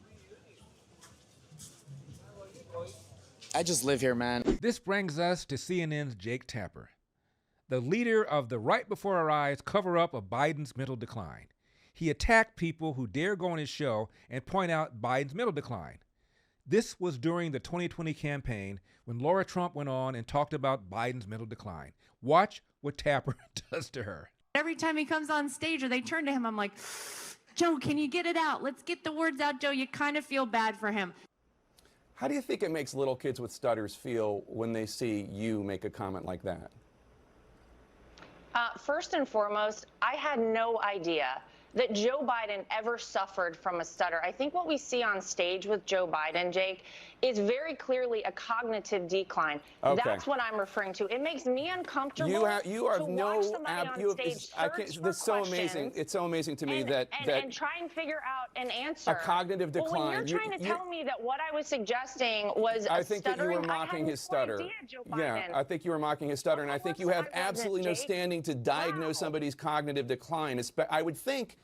I just live here, man. This brings us to CNN's Jake Tapper, the leader of the right before our eyes cover-up of Biden's mental decline. He attacked people who dare go on his show and point out Biden's mental decline. This was during the 2020 campaign when Laura Trump went on and talked about Biden's mental decline. Watch what Tapper does to her. Every time he comes on stage or they turn to him, I'm like, Joe, can you get it out? Let's get the words out, Joe. You kind of feel bad for him. How do you think it makes little kids with stutters feel when they see you make a comment like that? First and foremost, I had no idea that Joe Biden ever suffered from a stutter. I think what we see on stage with Joe Biden, Jake, is very clearly a cognitive decline. Okay. That's what I'm referring to. It makes me uncomfortable You are to no watch somebody on stage That's so amazing. It's so amazing to me and try and figure out an answer. A cognitive decline. Well, when you're trying to tell me that what I was suggesting was I think that you were mocking his stutter. Yeah, I think you were mocking his stutter, and I think you have absolutely no standing to diagnose somebody's cognitive decline. I would think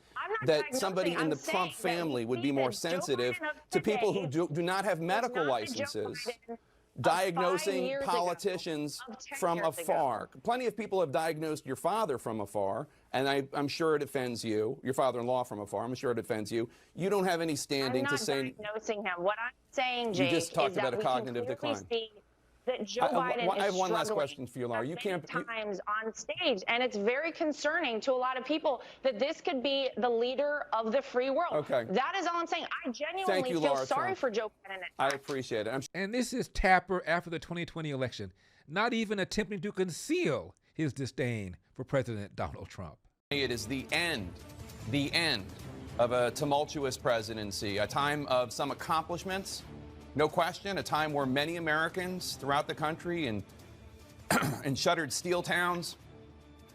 that somebody in the Trump family would be more sensitive to people who do not have medical licenses diagnosing politicians from afar. Plenty of people have diagnosed your father from afar, and I'm sure it offends you. Your father-in-law from afar. I'm sure it offends you. You don't have any standing to say. I'm not diagnosing him. What I'm saying, Jake, you just talked is about that a cognitive decline. That Joe Biden I have one last struggling question for you, Laura. You can't times on stage, and it's very concerning to a lot of people that this could be the leader of the free world. Okay. That is all I'm saying. I genuinely feel sorry for Joe Biden. I appreciate it. And this is Tapper after the 2020 election, not even attempting to conceal his disdain for President Donald Trump. It is the end of a tumultuous presidency, a time of some accomplishments. No question, a time where many Americans throughout the country in shuttered steel towns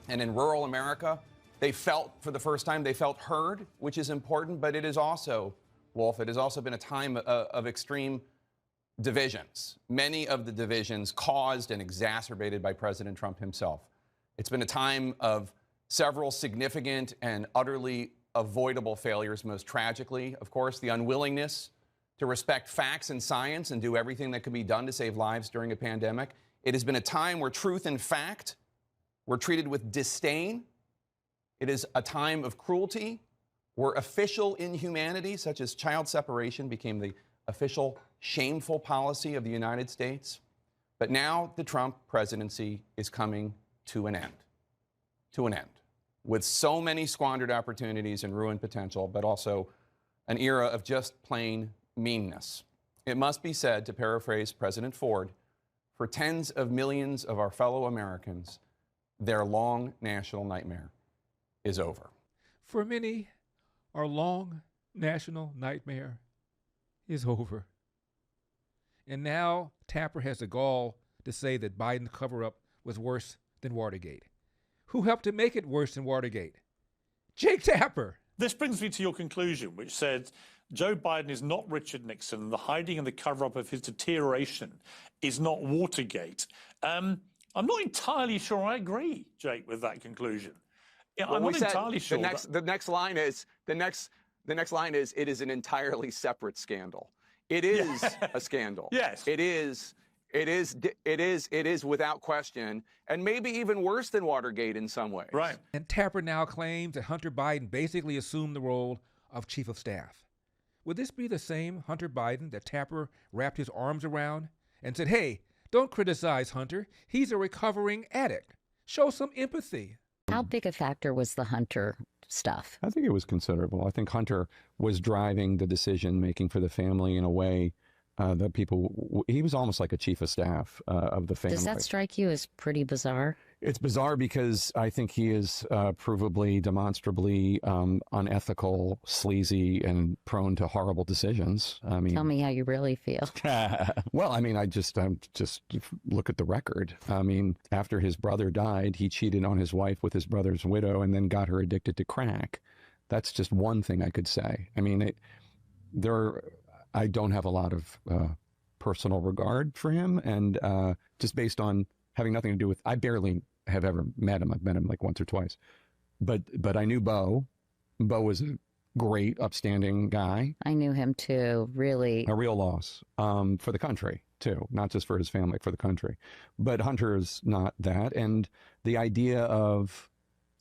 and in rural America, they felt for the first time, they felt heard, which is important, but it is also, Wolf, it has also been a time of extreme divisions. Many of the divisions caused and exacerbated by President Trump himself. It's been a time of several significant and utterly avoidable failures, most tragically, of course, the unwillingness to respect facts and science and do everything that can be done to save lives during a pandemic. It has been a time where truth and fact were treated with disdain. It is a time of cruelty where official inhumanity, such as child separation, became the official shameful policy of the United States. But now the Trump presidency is coming to an end, with so many squandered opportunities and ruined potential, but also an era of just plain meanness. It must be said, to paraphrase President Ford, for tens of millions of our fellow Americans, their long national nightmare is over. For many, our long national nightmare is over. And now Tapper has the gall to say that Biden's cover-up was worse than Watergate. Who helped to make it worse than Watergate? Jake Tapper. This brings me to your conclusion, which said Joe Biden is not Richard Nixon, and the hiding and the cover-up of his deterioration is not Watergate. I'm not entirely sure I agree, Jake, with that conclusion. Yeah, well, I'm not entirely sure. The next line is it is an entirely separate scandal. It is a scandal. Yes. It is without question, and maybe even worse than Watergate in some ways. Right. And Tapper now claims that Hunter Biden basically assumed the role of chief of staff. Would this be the same Hunter Biden that Tapper wrapped his arms around and said, hey, don't criticize Hunter. He's a recovering addict. Show some empathy. How big a factor was the Hunter stuff? I think it was considerable. I think Hunter was driving the decision-making for the family in a way that he was almost like a chief of staff of the family. Does that strike you as pretty bizarre? It's bizarre because I think he is provably, demonstrably unethical, sleazy, and prone to horrible decisions. I mean, tell me how you really feel. Well, I mean, just look at the record. I mean, after his brother died, he cheated on his wife with his brother's widow and then got her addicted to crack. That's just one thing I could say. I mean, I don't have a lot of personal regard for him, and just based on having nothing to do with, I barely have ever met him. I've met him like once or twice, but I knew Bo. Bo was a great, upstanding guy. I knew him too. Really, a real loss for the country too, not just for his family, for the country. But Hunter is not that, and the idea of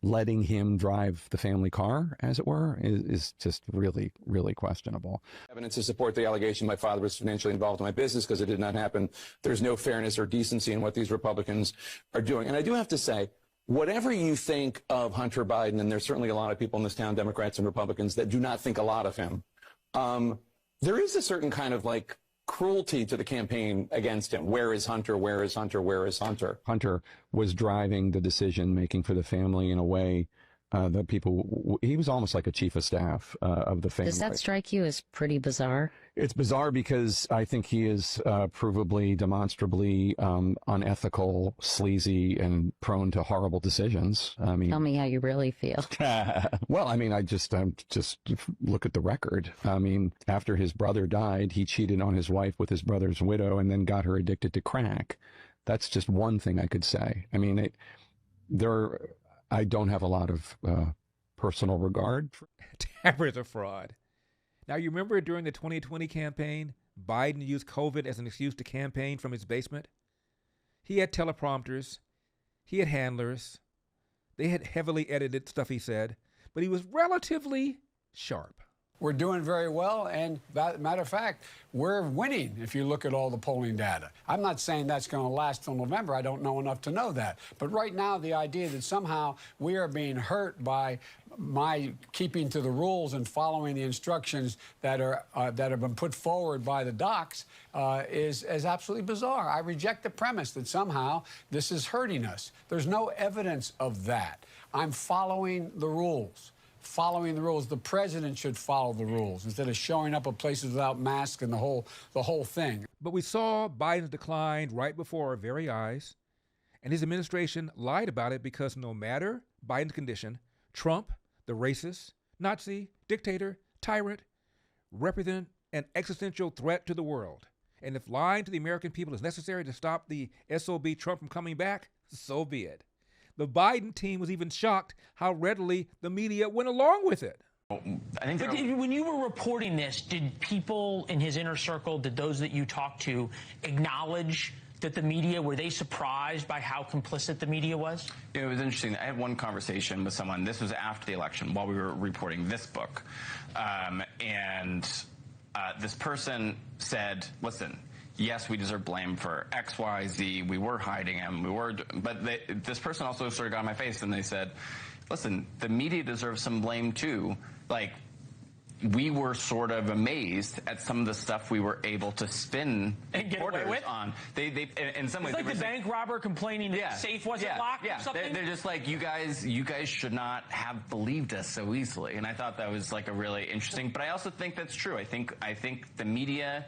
letting him drive the family car, as it were, is just really, really questionable. Evidence to support the allegation my father was financially involved in my business, because it did not happen. There's no fairness or decency in what these Republicans are doing. And I do have to say, whatever you think of Hunter Biden, and there's certainly a lot of people in this town, Democrats and Republicans, that do not think a lot of him, there is a certain kind of like cruelty to the campaign against him. Where is Hunter? Where is Hunter? Where is Hunter? Hunter was driving the decision-making for the family in a way that he was almost like a chief of staff of the family. Does that strike you as pretty bizarre? It's bizarre because I think he is provably, demonstrably unethical, sleazy, and prone to horrible decisions. I mean, tell me how you really feel. Well, I mean, just look at the record. I mean, after his brother died, he cheated on his wife with his brother's widow and then got her addicted to crack. That's just one thing I could say. I mean, I don't have a lot of personal regard for. Tapper is a fraud. Now, you remember during the 2020 campaign, Biden used COVID as an excuse to campaign from his basement? He had teleprompters. He had handlers. They had heavily edited stuff he said, but he was relatively sharp. We're doing very well, and matter of fact, we're winning if you look at all the polling data. I'm not saying that's going to last till November. I don't know enough to know that. But right now, the idea that somehow we are being hurt by my keeping to the rules and following the instructions that have been put forward by the docs is absolutely bizarre. I reject the premise that somehow this is hurting us. There's no evidence of that. I'm following the rules. Following the rules. The president should follow the rules instead of showing up at places without masks and the whole thing. But we saw Biden's decline right before our very eyes, and his administration lied about it because no matter Biden's condition, Trump, the racist, Nazi, dictator, tyrant, represent an existential threat to the world. And if lying to the American people is necessary to stop the SOB Trump from coming back, so be it. The Biden team was even shocked how readily the media went along with it. When you were reporting this, did people in his inner circle, did those that you talked to, acknowledge that the media, were they surprised by how complicit the media was? It was interesting. I had one conversation with someone, this was after the election, while we were reporting this book. This person said, listen, yes, we deserve blame for X, Y, Z. We were hiding him. This person also sort of got in my face and they said, listen, the media deserves some blame too. Like, we were sort of amazed at some of the stuff we were able to spin And get away reporters with? on. They in some ways, It's like they the were bank robber complaining that the safe wasn't locked or something. They're just like, you guys should not have believed us so easily. And I thought that was like a really interesting. But I also think that's true. I think the media,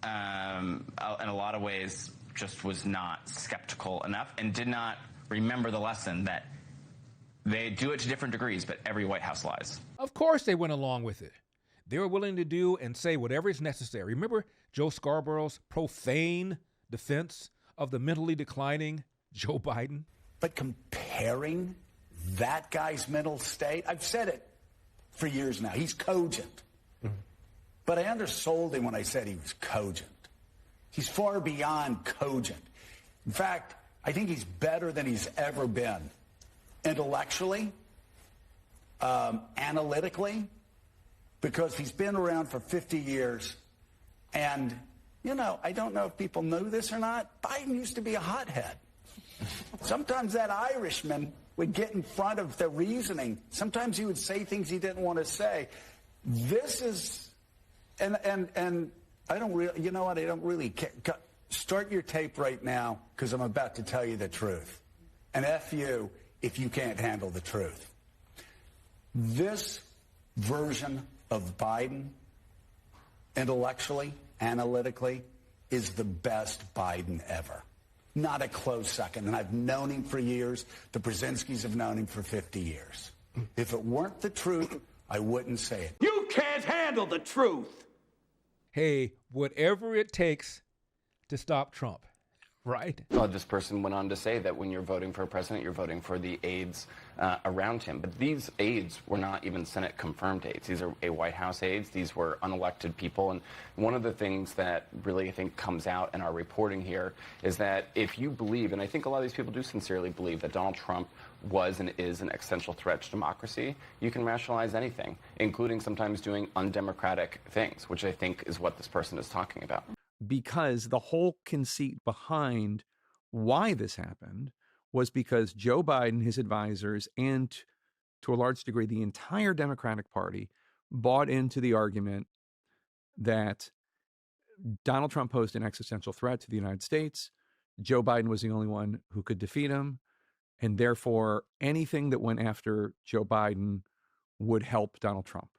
in a lot of ways, just was not skeptical enough and did not remember the lesson that they do it to different degrees, but every White House lies. Of course they went along with it. They were willing to do and say whatever is necessary. Remember Joe Scarborough's profane defense of the mentally declining Joe Biden? But comparing that guy's mental state, I've said it for years now, he's cogent. But I undersold him when I said he was cogent. He's far beyond cogent. In fact, I think he's better than he's ever been. Intellectually, analytically, because he's been around for 50 years. And, you know, I don't know if people know this or not, Biden used to be a hothead. Sometimes that Irishman would get in front of the reasoning. Sometimes he would say things he didn't want to say. This is, and I don't really, you know what, I don't really care. Start your tape right now, because I'm about to tell you the truth. And F you if you can't handle the truth. This version of Biden, intellectually, analytically, is the best Biden ever. Not a close second. And I've known him for years. The Brzezinskis have known him for 50 years. If it weren't the truth, I wouldn't say it. You can't handle the truth. Hey, whatever it takes to stop Trump. Right. Well, this person went on to say that when you're voting for a president, you're voting for the aides around him. But these aides were not even Senate confirmed aides. These are White House aides. These were unelected people. And one of the things that really, I think, comes out in our reporting here is that if you believe, and I think a lot of these people do sincerely believe, that Donald Trump was and is an existential threat to democracy, you can rationalize anything, including sometimes doing undemocratic things, which I think is what this person is talking about. Because the whole conceit behind why this happened was because Joe Biden, his advisors, and to a large degree, the entire Democratic Party bought into the argument that Donald Trump posed an existential threat to the United States. Joe Biden was the only one who could defeat him. And therefore, anything that went after Joe Biden would help Donald Trump.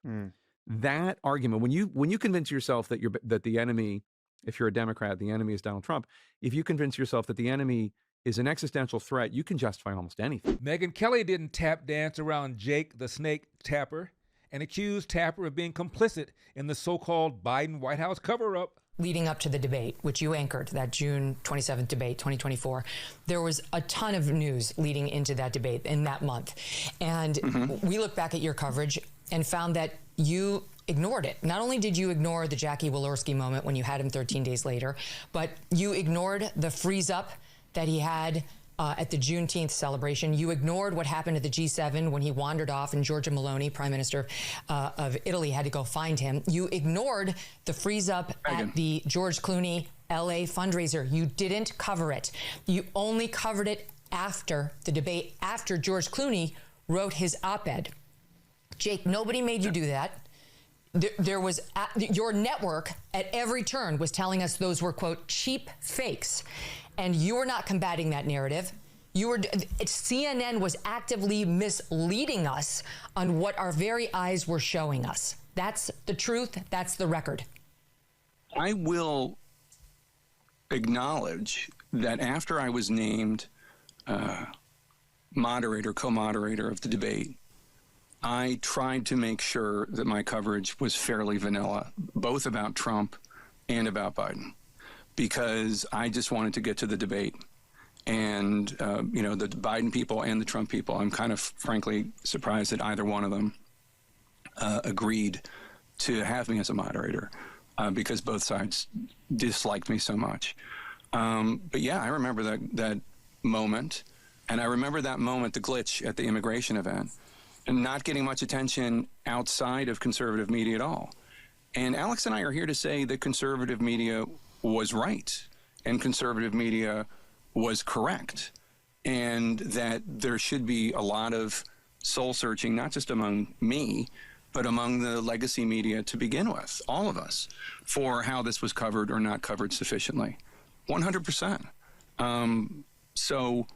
That argument, when you convince yourself that the enemy, if you're a Democrat, the enemy is Donald Trump. If you convince yourself that the enemy is an existential threat, you can justify almost anything. Megyn Kelly didn't tap dance around Jake the Snake Tapper and accused Tapper of being complicit in the so-called Biden White House cover-up. Leading up to the debate, which you anchored, that June 27th debate, 2024, there was a ton of news leading into that debate in that month. And we looked back at your coverage and found that you ignored it. Not only did you ignore the Jackie Walorski moment when you had him 13 days later, but you ignored the freeze up that he had at the Juneteenth celebration. You ignored what happened at the G7 when he wandered off and Giorgia Meloni, Prime Minister of Italy, had to go find him. You ignored the freeze up at the George Clooney LA fundraiser. You didn't cover it. You only covered it after the debate, after George Clooney wrote his op-ed. Jake, nobody made you do that. There was your network at every turn was telling us those were, quote, cheap fakes. And you were not combating that narrative. CNN was actively misleading us on what our very eyes were showing us. That's the truth. That's the record. I will acknowledge that after I was named co-moderator of the debate, I tried to make sure that my coverage was fairly vanilla, both about Trump and about Biden, because I just wanted to get to the debate. And, the Biden people and the Trump people, I'm kind of frankly surprised that either one of them agreed to have me as a moderator, because both sides disliked me so much. But yeah, I remember that moment. And I remember that moment, the glitch at the immigration event, and not getting much attention outside of conservative media at all. And Alex and I are here to say that conservative media was right and conservative media was correct, and that there should be a lot of soul searching, not just among me, but among the legacy media to begin with, all of us, for how this was covered or not covered sufficiently. 100%. So,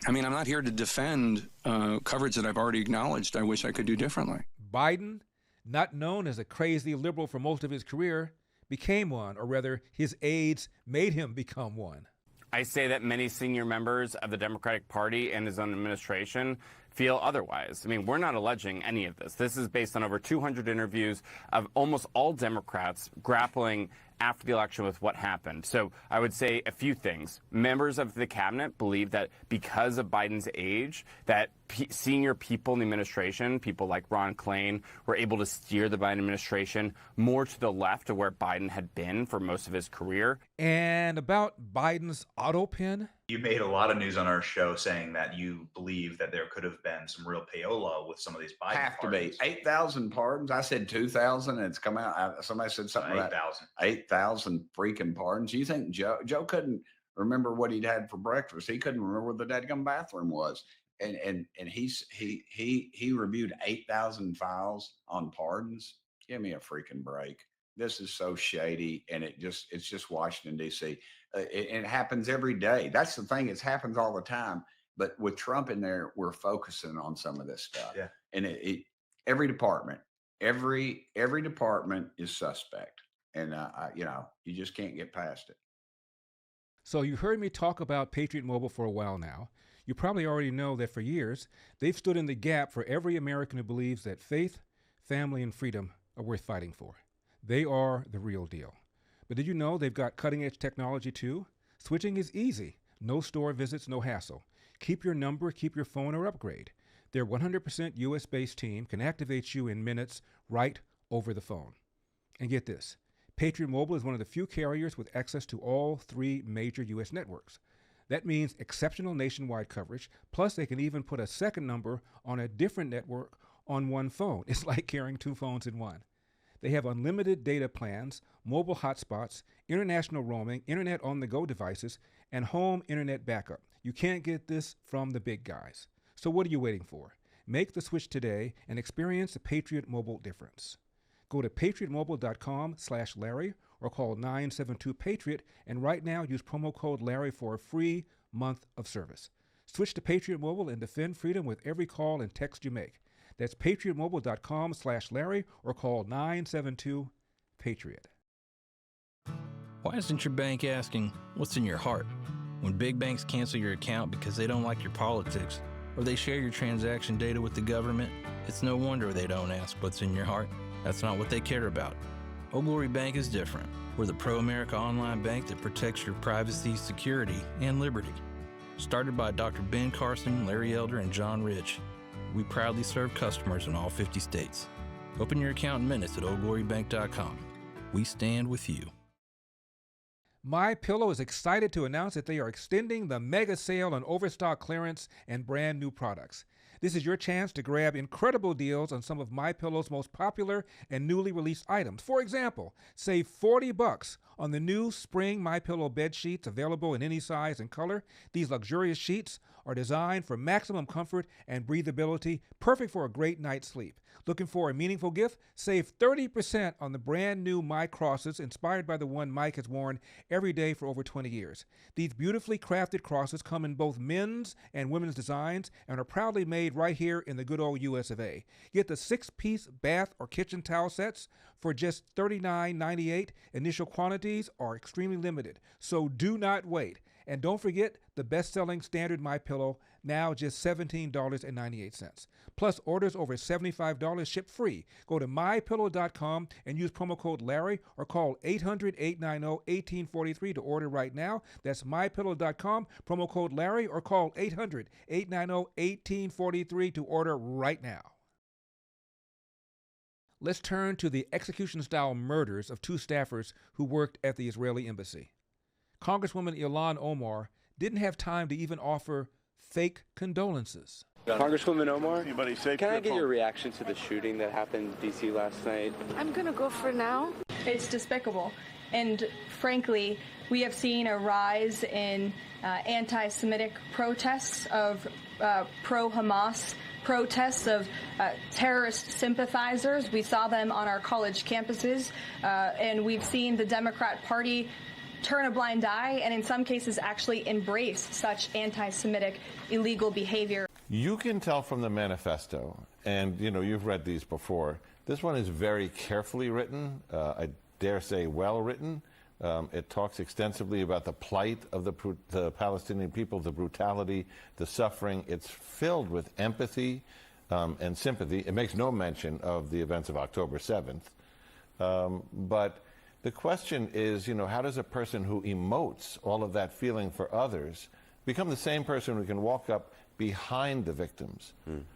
I mean, I'm not here to defend coverage that I've already acknowledged I wish I could do differently. Biden, not known as a crazy liberal for most of his career, became one, or rather, his aides made him become one. I say that many senior members of the Democratic Party and his own administration feel otherwise. I mean, we're not alleging any of this. This is based on over 200 interviews of almost all Democrats grappling after the election with what happened. So I would say a few things. Members of the cabinet believe that because of Biden's age, that senior people in the administration, people like Ron Klain, were able to steer the Biden administration more to the left of where Biden had been for most of his career. And about Biden's auto pen? You made a lot of news on our show saying that you believe that there could have been some real payola with some of these Biden Have pardons. to be 8,000 pardons. I said 2,000, and it's come out. Somebody said something about 8,000. 8,000 freaking pardons. You think Joe couldn't remember what he'd had for breakfast? He couldn't remember where the dadgum bathroom was, and he reviewed 8,000 files on pardons. Give me a freaking break. This is so shady, and it's just Washington D.C. It happens every day. That's the thing; it happens all the time. But with Trump in there, we're focusing on some of this stuff. Yeah. And every department is suspect, and you just can't get past it. So you heard me talk about Patriot Mobile for a while now. You probably already know that for years, they've stood in the gap for every American who believes that faith, family, and freedom are worth fighting for. They are the real deal. But did you know they've got cutting-edge technology too? Switching is easy. No store visits, no hassle. Keep your number, keep your phone, or upgrade. Their 100% US-based team can activate you in minutes right over the phone. And get this, Patriot Mobile is one of the few carriers with access to all 3 major US networks. That means exceptional nationwide coverage, plus they can even put a second number on a different network on one phone. It's like carrying 2 phones in one. They have unlimited data plans, mobile hotspots, international roaming, internet on-the-go devices, and home internet backup. You can't get this from the big guys. So what are you waiting for? Make the switch today and experience the Patriot Mobile difference. Go to patriotmobile.com/Larry or call 972-PATRIOT, and right now use promo code Larry for a free month of service. Switch to Patriot Mobile and defend freedom with every call and text you make. That's patriotmobile.com/Larry or call 972-PATRIOT. Why isn't your bank asking what's in your heart? When big banks cancel your account because they don't like your politics, or they share your transaction data with the government, it's no wonder they don't ask what's in your heart. That's not what they care about. Old Glory Bank is different. We're the pro-America online bank that protects your privacy, security, and liberty. Started by Dr. Ben Carson, Larry Elder, and John Rich, we proudly serve customers in all 50 states. Open your account in minutes at oldglorybank.com. We stand with you. MyPillow is excited to announce that they are extending the mega sale on overstock clearance and brand new products. This is your chance to grab incredible deals on some of MyPillow's most popular and newly released items. For example, save $40 on the new spring MyPillow bed sheets available in any size and color. These luxurious sheets are designed for maximum comfort and breathability, perfect for a great night's sleep. Looking for a meaningful gift? Save 30% on the brand new My Crosses, inspired by the one Mike has worn every day for over 20 years. These beautifully crafted crosses come in both men's and women's designs and are proudly made right here in the good old US of A. Get the 6-piece bath or kitchen towel sets for just $39.98. Initial quantities are extremely limited, so do not wait. And don't forget the best-selling standard MyPillow, now just $17.98. Plus, orders over $75 ship free. Go to MyPillow.com and use promo code Larry or call 800-890-1843 to order right now. That's MyPillow.com, promo code Larry, or call 800-890-1843 to order right now. Let's turn to the execution-style murders of 2 staffers who worked at the Israeli embassy. Congresswoman Ilhan Omar didn't have time to even offer fake condolences. Congresswoman Omar, can I get your reaction to the shooting that happened in D.C. last night? I'm going to go for now. It's despicable. And frankly, we have seen a rise in anti-Semitic protests of pro-Hamas protests of terrorist sympathizers. We saw them on our college campuses, and we've seen the Democrat Party turn a blind eye and in some cases actually embrace such anti-Semitic illegal behavior. You can tell from the manifesto, and you've read these before, this one is very carefully written, I dare say well written. It talks extensively about the plight of the Palestinian people, the brutality, the suffering. It's filled with empathy and sympathy. It makes no mention of the events of October 7th. But the question is, how does a person who emotes all of that feeling for others become the same person who can walk up behind the victims,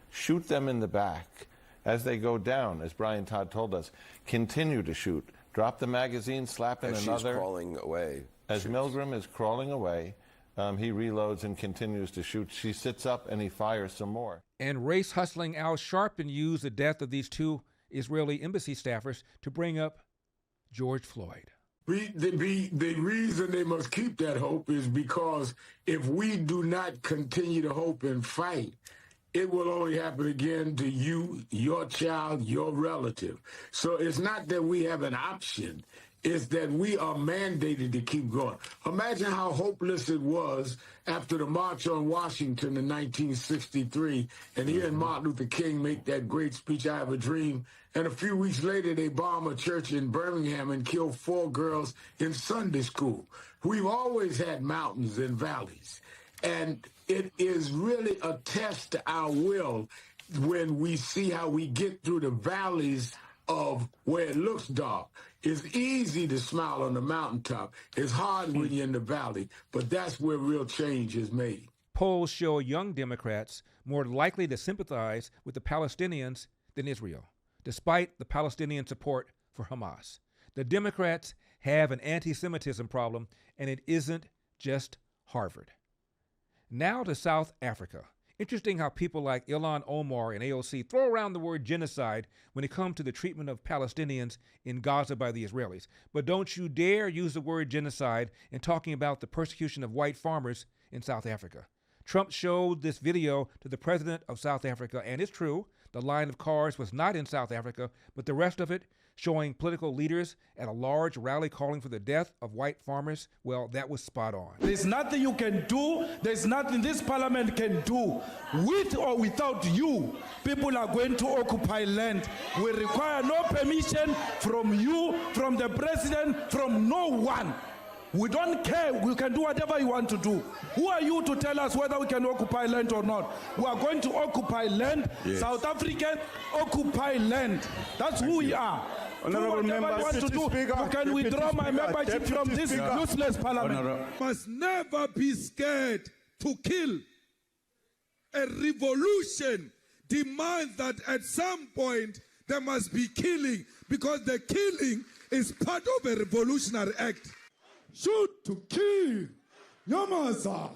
shoot them in the back as they go down, as Brian Todd told us, continue to shoot, drop the magazine, slap in as another. She's crawling away. As shoots. Milgram is crawling away, he reloads and continues to shoot. She sits up and he fires some more. And race-hustling Al Sharpton used the death of these two Israeli embassy staffers to bring up George Floyd. The reason they must keep that hope is because if we do not continue to hope and fight, it will only happen again to you, your child, your relative. So it's not that we have an option. It's that we are mandated to keep going. Imagine how hopeless it was after the March on Washington in 1963, and hearing Martin Luther King make that great speech, I Have a Dream, and a few weeks later they bomb a church in Birmingham and kill 4 girls in Sunday school. We've always had mountains and valleys, and it is really a test to our will when we see how we get through the valleys of where it looks dark. It's easy to smile on the mountaintop. It's hard when you're in the valley, but that's where real change is made. Polls show young Democrats more likely to sympathize with the Palestinians than Israel, despite the Palestinian support for Hamas. The Democrats have an anti-Semitism problem, and it isn't just Harvard. Now to South Africa. Interesting how people like Ilhan Omar and AOC throw around the word genocide when it comes to the treatment of Palestinians in Gaza by the Israelis. But don't you dare use the word genocide in talking about the persecution of white farmers in South Africa. Trump showed this video to the president of South Africa, and it's true, the line of cars was not in South Africa, but the rest of it, showing political leaders at a large rally calling for the death of white farmers, well, that was spot on. There's nothing you can do, there's nothing this parliament can do. With or without you, people are going to occupy land. We require no permission from you, from the president, from no one. We don't care. We can do whatever you want to do. Who are you to tell us whether we can occupy land or not? We are going to occupy land. Yes. South Africans occupy land. That's who we are. Honorable member, you want to do, you can withdraw my membership from this useless parliament. Must never be scared to kill. A revolution demands that at some point there must be killing, because the killing is part of a revolutionary act. Shoot to kill, Yamasa.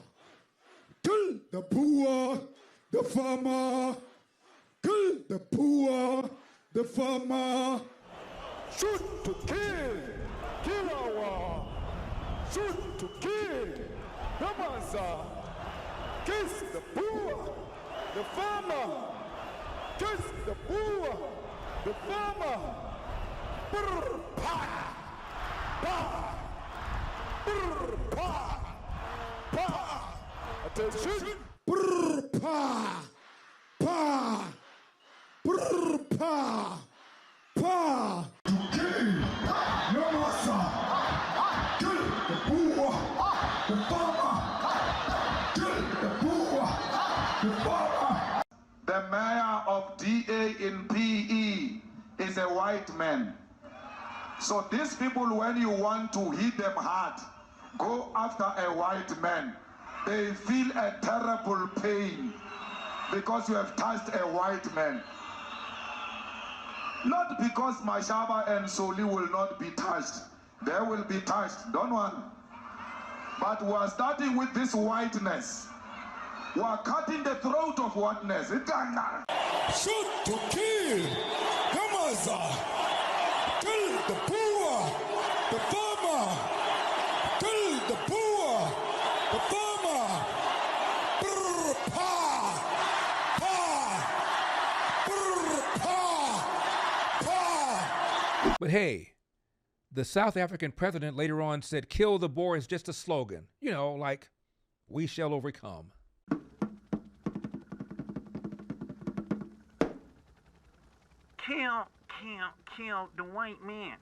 Kill the poor, the farmer. Kill the poor, the farmer. Shoot to kill our. Shoot to kill, Yamasa. Kiss the poor, the farmer. Kiss the poor, the farmer. Brr, pa, pa. Pa, pa, attention. Brr, pa, pa, brr, pa, pa. To kill, no massa. Kill the poor, the farmer. Kill the poor, the farmer. The mayor of DA in PE is a white man. So these people, when you want to hit them hard, go after a white man. They feel a terrible pain because you have touched a white man. Not because Mashaba and Soli will not be touched. They will be touched, don't worry. But we are starting with this whiteness. We are cutting the throat of whiteness. Shoot to kill. Come on, sir. Kill the poor, the farmer. Kill the poor, the farmer. Brr, pa, pa, But hey, the South African president later on said, "Kill the Boer" is just a slogan. You know, like, we shall overcome. Kill the white man.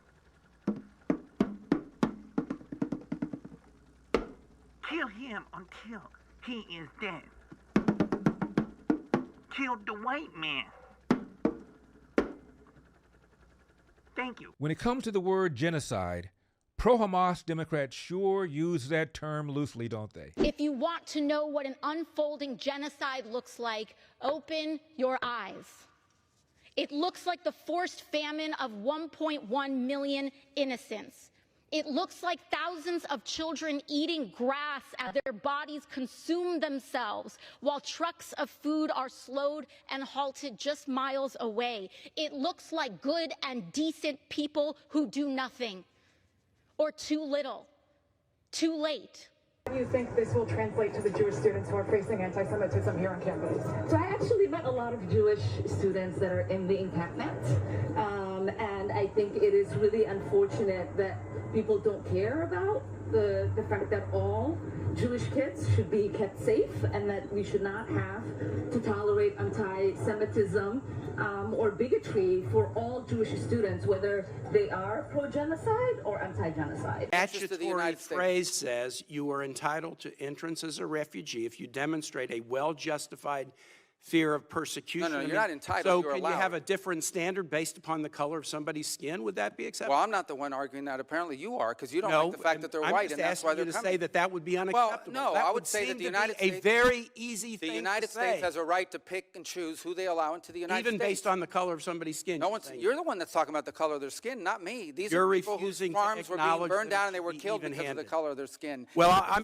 Kill him until he is dead. Kill the white man. Thank you. When it comes to the word genocide, pro-Hamas Democrats sure use that term loosely, don't they? If you want to know what an unfolding genocide looks like, open your eyes. It looks like the forced famine of 1.1 million innocents. It looks like thousands of children eating grass as their bodies consume themselves while trucks of food are slowed and halted just miles away. It looks like good and decent people who do nothing, or too little, too late. How do you think this will translate to the Jewish students who are facing anti-Semitism here on campus? So I actually met a lot of Jewish students that are in the encampment, and I think it is really unfortunate that people don't care about the fact that all Jewish kids should be kept safe and that we should not have to tolerate anti-Semitism or bigotry for all Jewish students, whether they are pro-genocide or anti-genocide. Statutory phrase says you are entitled to entrance as a refugee if you demonstrate a well-justified fear of persecution. No, you're not entitled. So you're can allowed. you have a different standard based upon the color of somebody's skin? Would that be acceptable? Well, I'm not the one arguing that. Apparently you are, because you don't like the fact that they're white, and that's why they're coming. coming. Say that that would be unacceptable. Well, no, that I would say that the United States, a very easy thing the United to say. States has a right to pick and choose who they allow into the United States. Even based on the color of somebody's skin. No one's, you're the one that's talking about the color of their skin, not me. These You're are people whose refusing to farms were being acknowledge burned that it down and they should were be killed because of the even-handed. color of their skin. Well,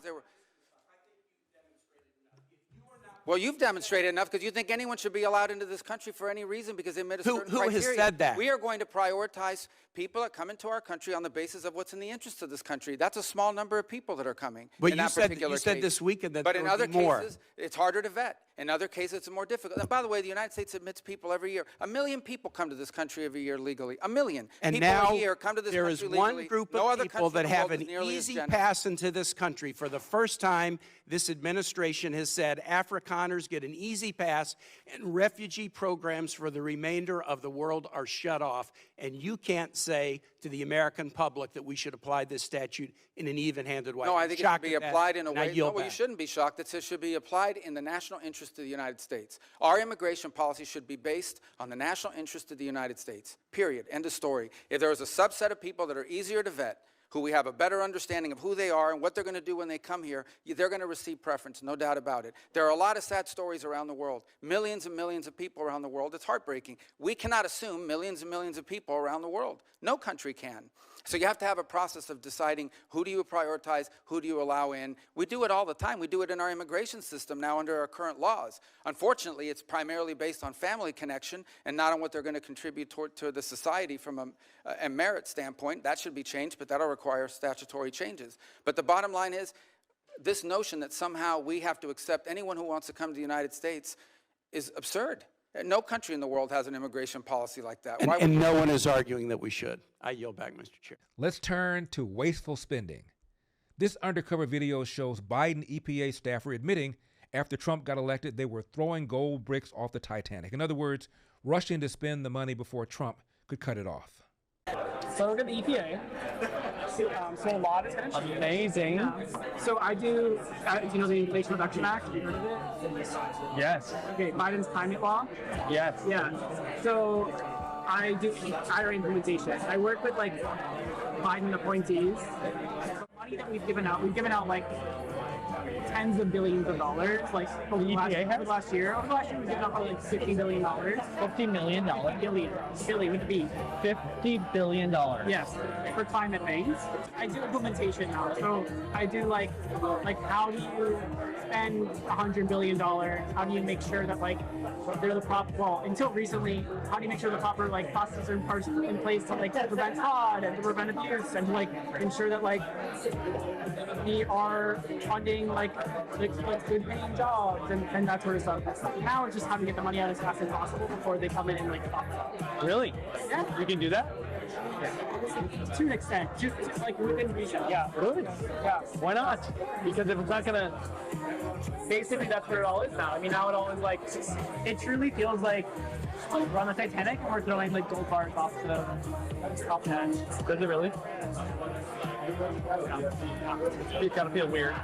Well, you've demonstrated enough because you think anyone should be allowed into this country for any reason because they met a certain criteria. Who has said that? We are going to prioritize people that come into our country on the basis of what's in the interest of this country. That's a small number of people that are coming. But in you that said particular you said case. this weekend that but there in would other be more. cases, it's harder to vet. In other cases, it's more difficult. And by the way, the United States admits people every year. 1 million people come to this country every year legally. 1 million. And people now a year come to this there country is one legally. group No of other people country that in the have world an is nearly as easy generous. pass into this country. For the first time, this administration has said Afrikaners get an easy pass and refugee programs for the remainder of the world are shut off. And you can't say to the American public that we should apply this statute in an even-handed way. No, I I'm think it should shocked be at that, applied in a and I way. No, yield well, you back. shouldn't be shocked. It should be applied in the national interest of the United States. Our immigration policy should be based on the national interest of the United States, period. End of story. If there is a subset of people that are easier to vet, who we have a better understanding of who they are and what they're going to do when they come here, they're going to receive preference, no doubt about it. There are a lot of sad stories around the world, millions and millions of people around the world. It's heartbreaking. We cannot assume millions and millions of people around the world. No country can. So you have to have a process of deciding who do you prioritize, who do you allow in. We do it all the time. We do it in our immigration system now under our current laws. Unfortunately, it's primarily based on family connection and not on what they're going to contribute to the society from a merit standpoint. That should be changed, but that'll require statutory changes. But the bottom line is this notion that somehow we have to accept anyone who wants to come to the United States is absurd. No country in the world has an immigration policy like that. Why And would no one is arguing that we should. I yield back, Mr. Chair. Let's turn to wasteful spending. This undercover video shows Biden EPA staffer admitting after Trump got elected they were throwing gold bricks off the Titanic. In other words, rushing to spend the money before Trump could cut it off. So we're going to EPA. So a lot is going to change. Amazing. So I do you know the Inflation Reduction Act? Have you heard of it? Yes. Okay, Biden's climate law? Yes. Yeah. So I do IRA implementation. I work with like Biden appointees. The money that we've given out like tens of billions of dollars, like over the last year. Over the last year, we've given out probably like $50 billion. $50 million? Billion with a B. $50 billion. Yes, for climate things. I do implementation now, so I do like how do you spend $100 billion? How do you make sure that like they're the proper? Well, until recently, how do you make sure the proper like processes are in place to like prevent fraud and to prevent abuse and to like ensure that like we are funding like good paying jobs and that sort of stuff. Now it's just how to get the money out as fast as possible before they come in and like. Really? Yeah. You can do that? To an extent, just like within reason. Yeah. Good. Yeah. Why not? Because if it's not gonna, basically that's what it all is now. I mean, now it all is like, it truly feels like we're on the Titanic and we're throwing like gold bars off the hatch. Does it really? It's gotta feel weird.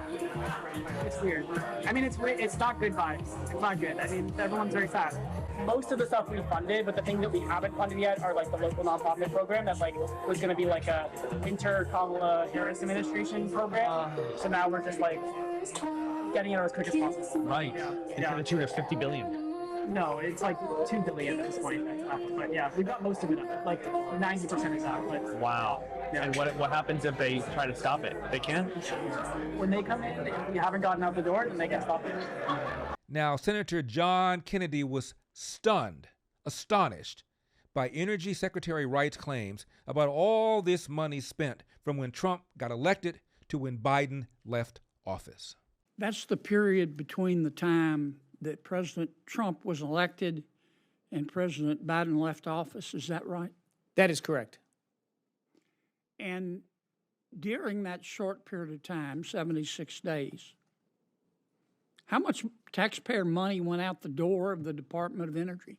It's weird. I mean, it's not good vibes. It's not good. I mean, everyone's very sad. Most of the stuff we funded, but the things that we haven't funded yet are like the local nonprofit program that like was going to be like a Kamala Harris administration program. So now we're just like getting it as quick as possible. Right. Yeah. To the tune of $50 billion. No, it's like $2 billion at this point. But yeah, we got most of it. Like 90% is out. But wow. Yeah. And what happens if they try to stop it? They can? When they come in, if you haven't gotten out the door, then they can stop it. Now, Senator John Kennedy was astonished by Energy Secretary Wright's claims about all this money spent from when Trump got elected to when Biden left office. That's the period between the time that President Trump was elected and President Biden left office. Is that right? That is correct. And during that short period of time, 76 days, how much taxpayer money went out the door of the Department of Energy?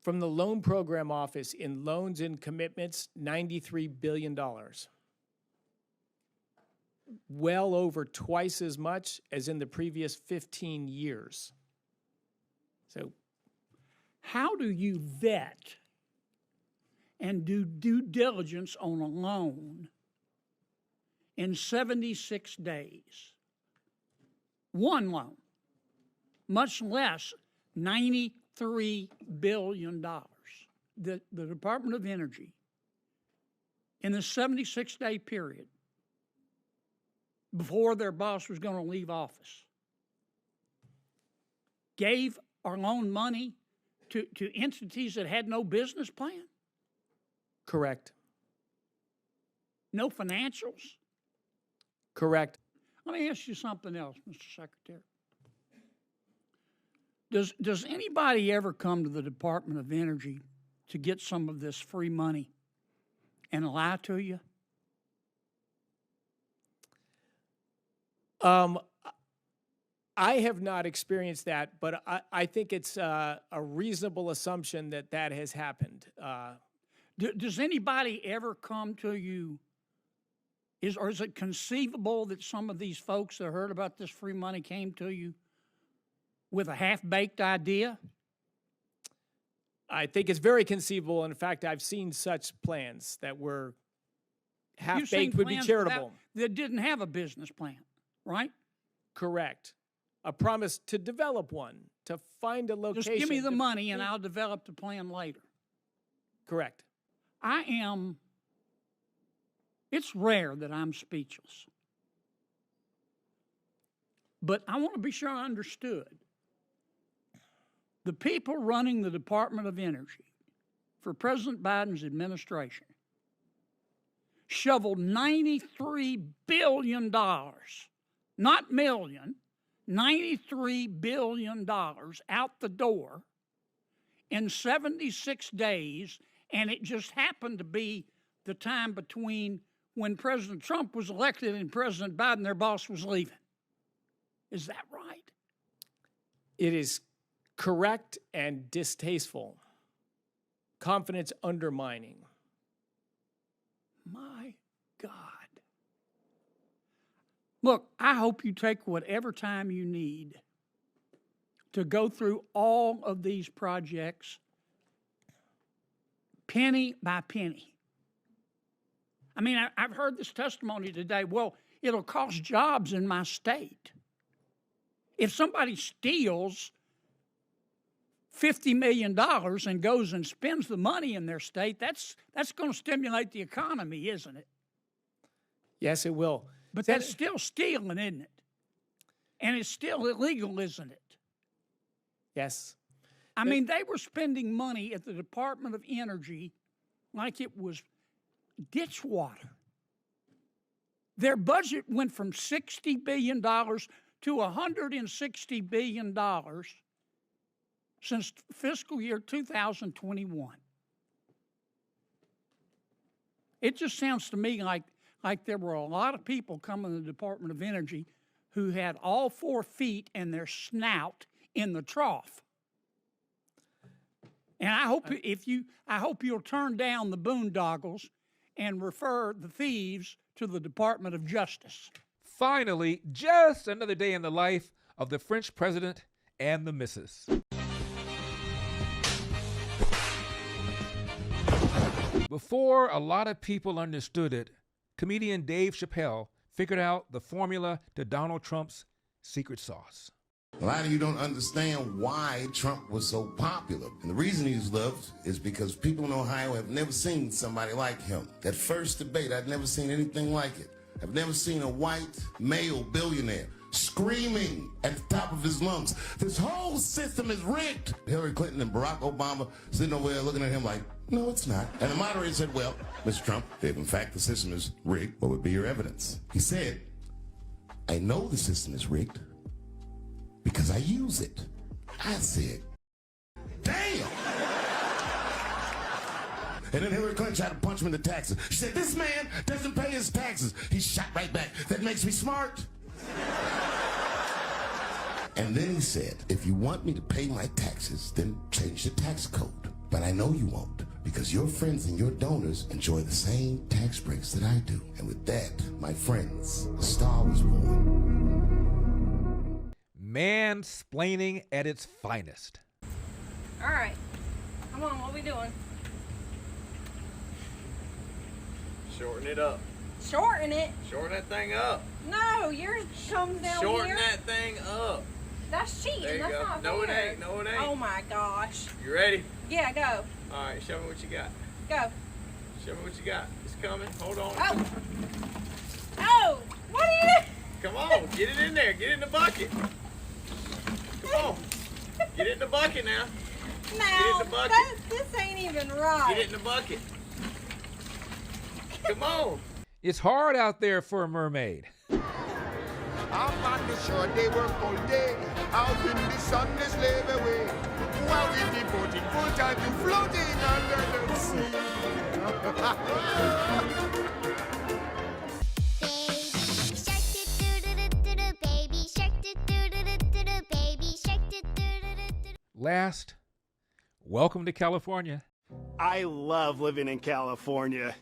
From the Loan Program Office in loans and commitments, $93 billion. Well over twice as much as in the previous 15 years. So, how do you vet and do due diligence on a loan in 76 days? One loan, much less $93 billion. The Department of Energy, in the 76-day period before their boss was going to leave office, gave or loaned money to entities that had no business plan? Correct. No financials? Correct. Let me ask you something else, Mr. Secretary. Does anybody ever come to the Department of Energy to get some of this free money and lie to you? I have not experienced that, but I think it's a reasonable assumption that that has happened. Does anybody ever come to you? Or is it conceivable that some of these folks that heard about this free money came to you with a half-baked idea? I think it's very conceivable. In fact, I've seen such plans that were half-baked would be charitable. That didn't have a business plan, right? Correct. A promise to develop one, to find a location. Just give me the money and I'll develop the plan later. Correct. It's rare that I'm speechless. But I want to be sure I understood. The people running the Department of Energy for President Biden's administration shoveled $93 billion, not million, $93 billion out the door in 76 days, and it just happened to be the time between when President Trump was elected and President Biden, their boss, was leaving. Is that right? It is correct and distasteful. Confidence undermining. My God. Look, I hope you take whatever time you need to go through all of these projects penny by penny. I mean, I've heard this testimony today. Well, it'll cost jobs in my state. If somebody steals $50 million and goes and spends the money in their state, that's going to stimulate the economy, isn't it? Yes, it will. But that's still stealing, isn't it? And it's still illegal, isn't it? Yes. I mean, they were spending money at the Department of Energy like it was ditch water. Their budget went from $60 billion to $160 billion since fiscal year 2021. It just sounds to me like there were a lot of people coming to the Department of Energy who had all 4 feet and their snout in the trough. And I hope you'll turn down the boondoggles and refer the thieves to the Department of Justice. Finally, just another day in the life of the French president and the missus. Before a lot of people understood it, comedian Dave Chappelle figured out the formula to Donald Trump's secret sauce. A lot of you don't understand why Trump was so popular. And the reason he's loved is because people in Ohio have never seen somebody like him. That first debate, I'd never seen anything like it. I've never seen a white male billionaire screaming at the top of his lungs, this whole system is rigged. Hillary Clinton and Barack Obama sitting over there looking at him like, no, it's not. And the moderator said, well, Mr. Trump, if in fact the system is rigged, what would be your evidence? He said, I know the system is rigged because I use it. I said, damn. And then Hillary Clinton tried to punch him in the taxes. She said, this man doesn't pay his taxes. He shot right back. That makes me smart. And then he said, if you want me to pay my taxes, then change the tax code. But I know you won't, because your friends and your donors enjoy the same tax breaks that I do. And with that, my friends, a star was born. Mansplaining at its finest. All right. Come on, what are we doing? Shorten it up. Shorten it? Shorten that thing up. No, yours comes down Shorten here. that thing up. That's cheating. There you That's go. not No, it fair. ain't. No, it ain't. Oh my gosh. You ready? Yeah, go. All right, show me what you got. Go. Show me what you got. It's coming. Hold on. Oh. Oh, what are you? Come on, get it in there. Get it in the bucket. Come on. Get it in the bucket now. No, Get it in the bucket. this ain't even right. Get it in the bucket. Come on. It's hard out there for a mermaid. I'm on the shore, they work all day. Out in the sun, they slave away. While we devoting full time to floating under the sea. Last, welcome to California. I love living in California.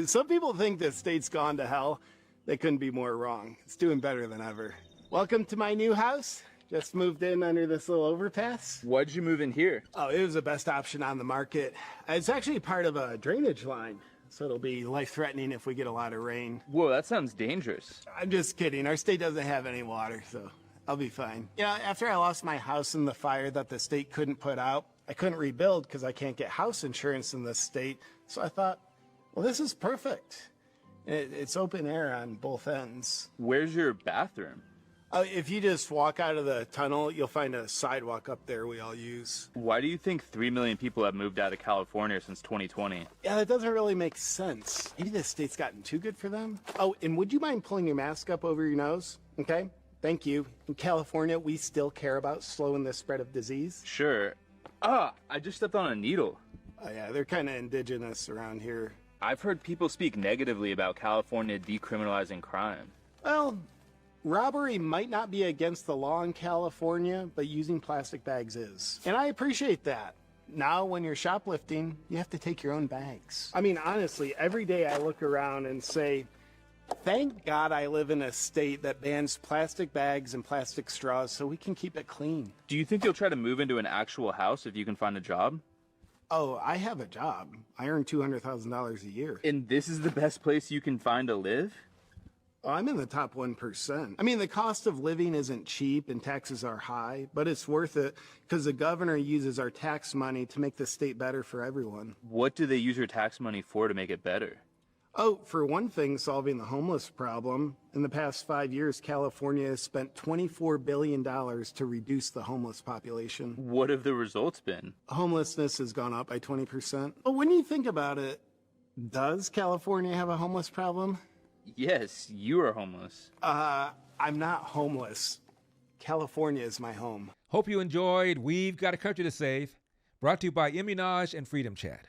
Some people think the state's gone to hell. They couldn't be more wrong. It's doing better than ever. Welcome to my new house. Just moved in under this little overpass. Why'd you move in here? Oh, it was the best option on the market. It's actually part of a drainage line, so it'll be life-threatening if we get a lot of rain. Whoa, that sounds dangerous. I'm just kidding. Our state doesn't have any water, so I'll be fine. Yeah, after I lost my house in the fire that the state couldn't put out, I couldn't rebuild because I can't get house insurance in this state. So I thought, well, this is perfect. It's open air on both ends. Where's your bathroom? If you just walk out of the tunnel, you'll find a sidewalk up there we all use. Why do you think 3 million people have moved out of California since 2020? Yeah, that doesn't really make sense. Maybe this state's gotten too good for them. Oh, and would you mind pulling your mask up over your nose? Okay, thank you. In California, we still care about slowing the spread of disease. Sure. Ah, I just stepped on a needle. Oh, yeah, they're kind of indigenous around here. I've heard people speak negatively about California decriminalizing crime. Well, robbery might not be against the law in California, but using plastic bags is. And I appreciate that. Now, when you're shoplifting, you have to take your own bags. I mean, honestly, every day I look around and say, thank God I live in a state that bans plastic bags and plastic straws so we can keep it clean. Do you think you'll try to move into an actual house if you can find a job? Oh, I have a job. I earn $200,000 a year. And this is the best place you can find to live? Oh, I'm in the top 1%. I mean, the cost of living isn't cheap and taxes are high, but it's worth it because the governor uses our tax money to make the state better for everyone. What do they use your tax money for to make it better? Oh, for one thing, solving the homeless problem. In the past 5 years, California has spent $24 billion to reduce the homeless population. What have the results been? Homelessness has gone up by 20%. But when you think about it, does California have a homeless problem? Yes, you are homeless. I'm not homeless. California is my home. Hope you enjoyed We've Got a Country to Save, brought to you by Immun'Âge and Freedom Chat.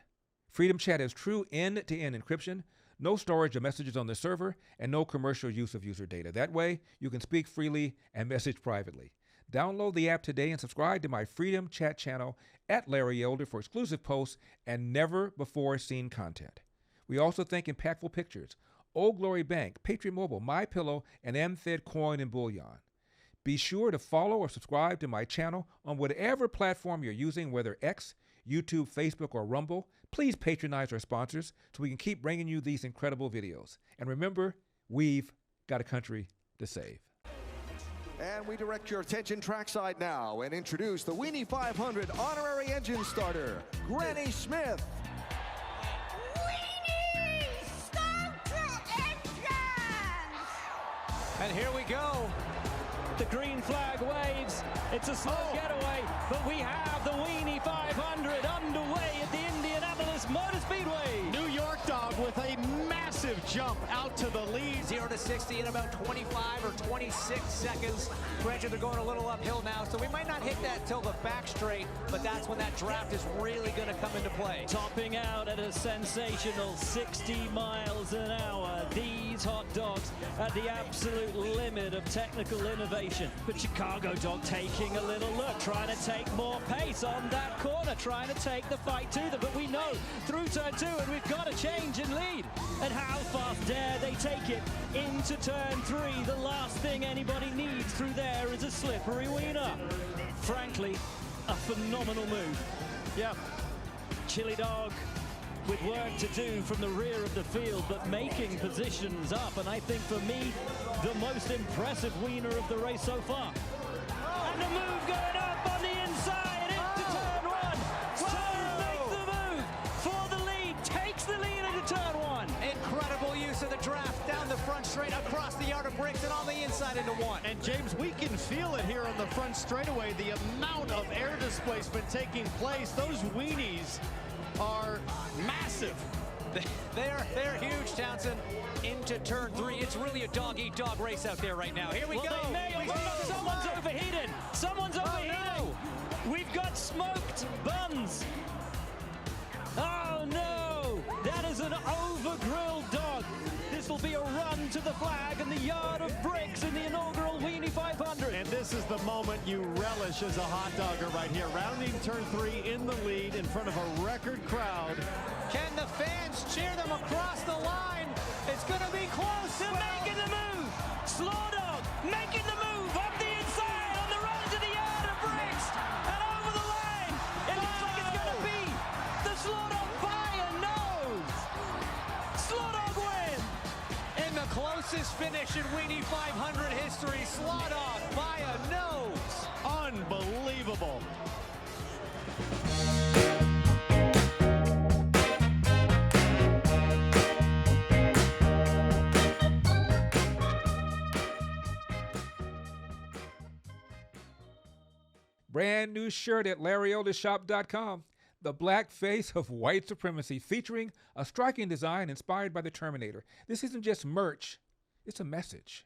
Freedom Chat has true end-to-end encryption, no storage of messages on the server, and no commercial use of user data. That way, you can speak freely and message privately. Download the app today and subscribe to my Freedom Chat channel at Larry Elder for exclusive posts and never-before-seen content. We also thank Impactful Pictures, Old Glory Bank, Patriot Mobile, MyPillow, and MFed Coin and Bullion. Be sure to follow or subscribe to my channel on whatever platform you're using, whether X, YouTube, Facebook, or Rumble. Please patronize our sponsors so we can keep bringing you these incredible videos. And remember, we've got a country to save. And we direct your attention trackside now and introduce the Weenie 500 honorary engine starter, Granny Smith. Weenie, start your engines! And here we go. The green flag waves. It's a slow getaway, but we have the Weenie 500 underway at the Indianapolis Motor Speedway. New York dog with a massive jump out to the lead. 0 to 60 in about 25 or 26 seconds. Granted, they're going a little uphill now, so we might not hit that till the back straight, but that's when that draft is really going to come into play. Topping out at a sensational 60 miles an hour. These hot dogs at the absolute limit of technical innovation. But Chicago dog taking a little look, trying to take more pace on that corner, trying to take the fight to them. But we know through turn 2, and we've got a change in lead. And how fast dare they take it into turn 3? The last thing anybody needs through there is a slippery wiener. Frankly, a phenomenal move. Yep. Chili dog with work to do from the rear of the field, but making positions up. And I think for me, the most impressive wiener of the race so far. And the move going up on the inside into turn 1. Stones makes the move for the lead, takes the lead into turn 1. Incredible use of the draft down the front straight, across the yard of bricks, and on the inside into 1. And James, we can feel it here on the front straightaway, the amount of air displacement taking place. Those weenies are massive. They're huge, Townsend. Into turn 3. It's really a dog-eat-dog race out there right now. Here we go. Someone's overheated. Someone's overheating. No. We've got smoked buns. Oh, no. That is an over-grilled dog. This will be a run to the flag and the yard of bricks in the inaugural Weenie 500. And this is the moment you relish as a hot dogger right here. Rounding turn 3 in the lead in front of a record crowd. Can the fans cheer them across the line? It's going to be close. They're making the move. Slaw Dog making the move up the inside on the run to the yard of bricks and over the line. It looks like it's going to be the Slaw Dog by a nose. Slaw Dog win. In the closest finish in Weenie 500 history, Slaw Dog by a nose. Unbelievable. Brand new shirt at LarryElderShop.com. The black face of white supremacy, featuring a striking design inspired by the Terminator. This isn't just merch, it's a message.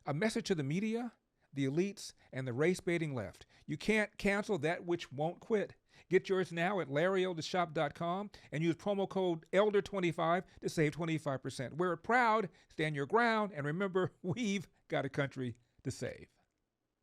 A message to the media, the elites, and the race-baiting left. You can't cancel that which won't quit. Get yours now at LarryElderShop.com and use promo code ELDER25 to save 25%. Wear it proud, stand your ground, and remember, we've got a country to save.